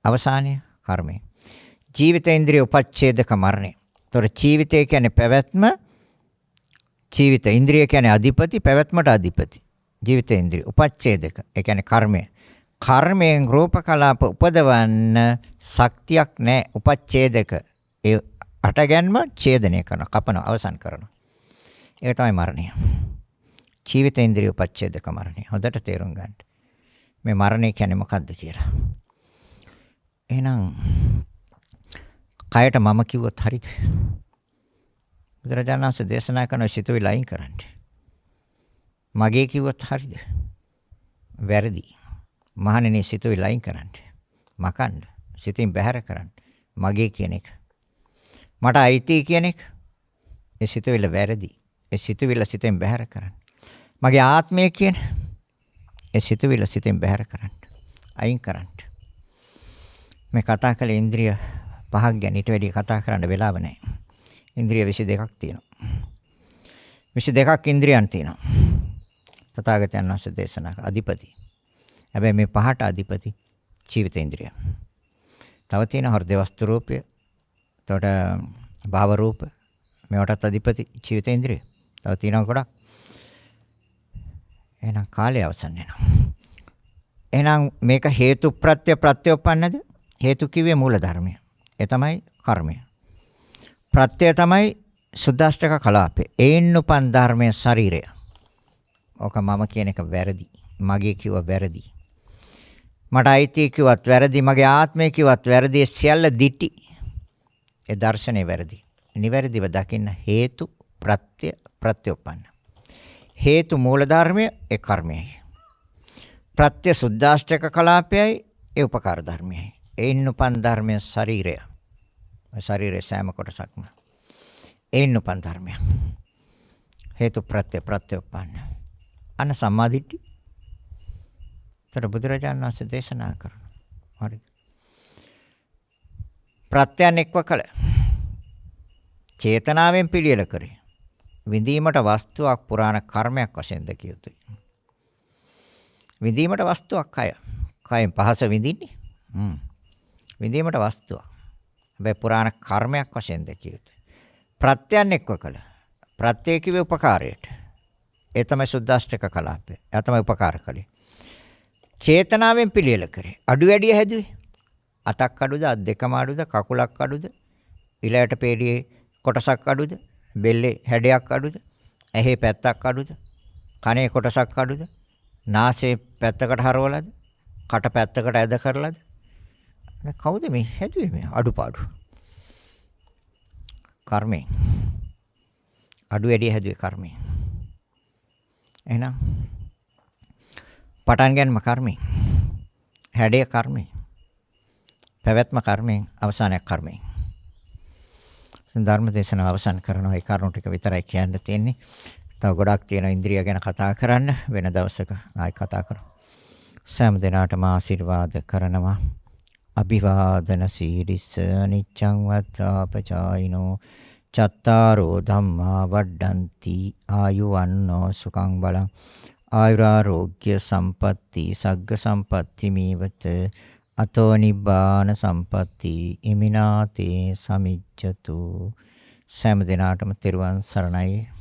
අවසානය කර්මය. ජීවිතේන්ද්‍රිය උපච්ඡේදක මරණය. ତොර ජීවිතය කියන්නේ පැවැත්ම, ජීවිත ඉන්ද්‍රිය කියන්නේ අධිපති, පැවැත්මට අධිපති. ජීවිතේන්ද්‍රිය උපච්ඡේදක. ඒ කියන්නේ කර්මය. කර්මයෙන් රූප කලාප උපදවන්න ශක්තියක් නැහැ. උපච්ඡේදක. ඒ අටගැන්ම ඡේදනය කරන, කපන, අවසන් කරන. ඒක තමයි මරණය. ජීවිතේන්ද්‍රිය උපච්ඡේදක මරණය. හොඳට තේරුම් ගන්න. මේ මරණය කියන්නේ මොකක්ද කියලා. එහෙනම් කයට මම කිව්වොත් හරිද? බුදුරජාණන් වහන්සේ දේශනා කරන සිතුවිලි අයින් කරන්න. මගේ කිව්වොත් හරිද? වැරදි. මහණෙනි සිතුවිලි අයින් කරන්න. මකන්න. සිතින් බැහැර කරන්න. මගේ කියන එක. මට අයිති කියන එක. ඒ සිතුවිල්ල වැරදි. ඒ සිතුවිල්ල සිතෙන් බැහැර කරන්න. මගේ ආත්මය කියන ඒ සිතුවිල්ල සිතෙන් බැහැර කරන්න. අයින් කරන්න. මේ කතා කළ ඉන්ද්‍රිය පහක් ගැන ඊට වැඩි කතා කරන්න වෙලාව නැහැ. ඉන්ද්‍රිය 22ක් තියෙනවා. 22ක් ඉන්ද්‍රියන් තියෙනවා. තථාගතයන් වහන්සේ දේශනා කළ අධිපති. හැබැයි මේ පහට අධිපති ජීවිතේන්ද්‍රිය. තව තියෙන හෘද වස්තු රූපය. එතකොට භාව රූප. මේවටත් අධිපති ජීවිතේන්ද්‍රිය. තව තියෙනවා ගොඩක්. එහෙනම් කාලය අවසන් වෙනවා. එහෙනම් මේක හේතු ප්‍රත්‍ය ප්‍රත්‍යෝපන්නද? හේතු කිව්වේ මූල ධර්මය. ඒ තමයි කර්මය. ප්‍රත්‍ය තමයි සුද්දාෂ්ටක කලාපේ. ඒන් උපන් ධර්මයේ ශරීරය. ඕක මම කියන එක වැරදි. මගේ කිව්ව වැරදි. මට අයිති කිව්වත් වැරදි. මගේ ආත්මය කිව්වත් වැරදි. සියල්ල දිටි. ඒ දර්ශනේ වැරදි. නිවැරදිව දකින්න හේතු ප්‍රත්‍ය ප්‍රත්‍යෝපන්න. හේතු මූල ධර්මය ඒ කර්මයයි. ප්‍රත්‍ය සුද්දාෂ්ටක කලාපයයි ඒ උපකාර ධර්මයයි. ඒන් උපන් ධර්මයේ ශරීරය. ශරීරයේ සෑම කොටසක්ම ඒන් උපන් ධර්මයක්. හේතු ප්‍රත්‍ය ප්‍රත්‍යෝපන්න. අන සම්මාදිට්ඨි. තර බුදුරජාණන් වහන්සේ දේශනා කරනවා. හරිද? ප්‍රත්‍යයන් එක්ව කළ චේතනාවෙන් පිළියෙල කරේ. විඳීමට වස්තුවක් පුරාණ කර්මයක් වශයෙන් දැකිය යුතුයි. විඳීමට වස්තුවක් කය. කයෙන් පහස විඳින්නේ. විඳීමට වස්තුවක්. හැබැයි පුරාණ කර්මයක් වශයෙන් දැකිය යුතුයි. ප්‍රත්‍යයන් එක්ව කළ. ප්‍රත්‍ය කිව්වේ උපකාරයට. ඒ තමයි සුද්දාෂ්ටක කලාපය. ඒ තමයි උපකාර කළේ. චේතනාවෙන් පිළියෙල කරේ. අඩු වැඩි හැදුවේ. අතක් අඩුද, අත් දෙකම අඩුද, කකුලක් අඩුද, ඉලයට පේඩියේ කොටසක් අඩුද, බෙල්ලේ හැඩයක් අඩුද, ඇහි පැත්තක් අඩුද, කනේ කොටසක් අඩුද, නාසයේ පැත්තකට හරවලාද, කට පැත්තකට ඇද කරලාද? කවුද මේ හැදුවේ මේ අඩුපාඩු? කර්මයෙන්. අඩු වැඩි හැදුවේ කර්මයෙන්. එහෙනම් පටන් ගන්නම කර්මයෙන්. හැඩය කර්මයෙන්. පැවැත්ම කර්මයෙන්, අවසානයක් කර්මයෙන්. ධර්ම දේශනාව අවසන් කරනවා. ඒ කරුණු ටික විතරයි කියන්න තියෙන්නේ. තව ගොඩක් තියෙන ඉන්ද්‍රිය ගැන කතා කරන්න වෙන දවසක ආයි කතා කරමු. සෑම දිනාටම ආශිර්වාද කරනවා. අභිවාදන සීරිස නිච්ඡං වත්තාපචායිනෝ චත්තාරෝ ධම්මා වඩ්ඩಂತಿ ආයුවන්නෝ සුඛං බලං ආයුරාෝග්‍ය සම්පatti සග්ග සම්පatti මීවත අතෝ නිබ්බාන සම්පatti ඉමිනාතේ සමිජ්ජතු. සෑම දිනාටම තෙරුවන් සරණයි.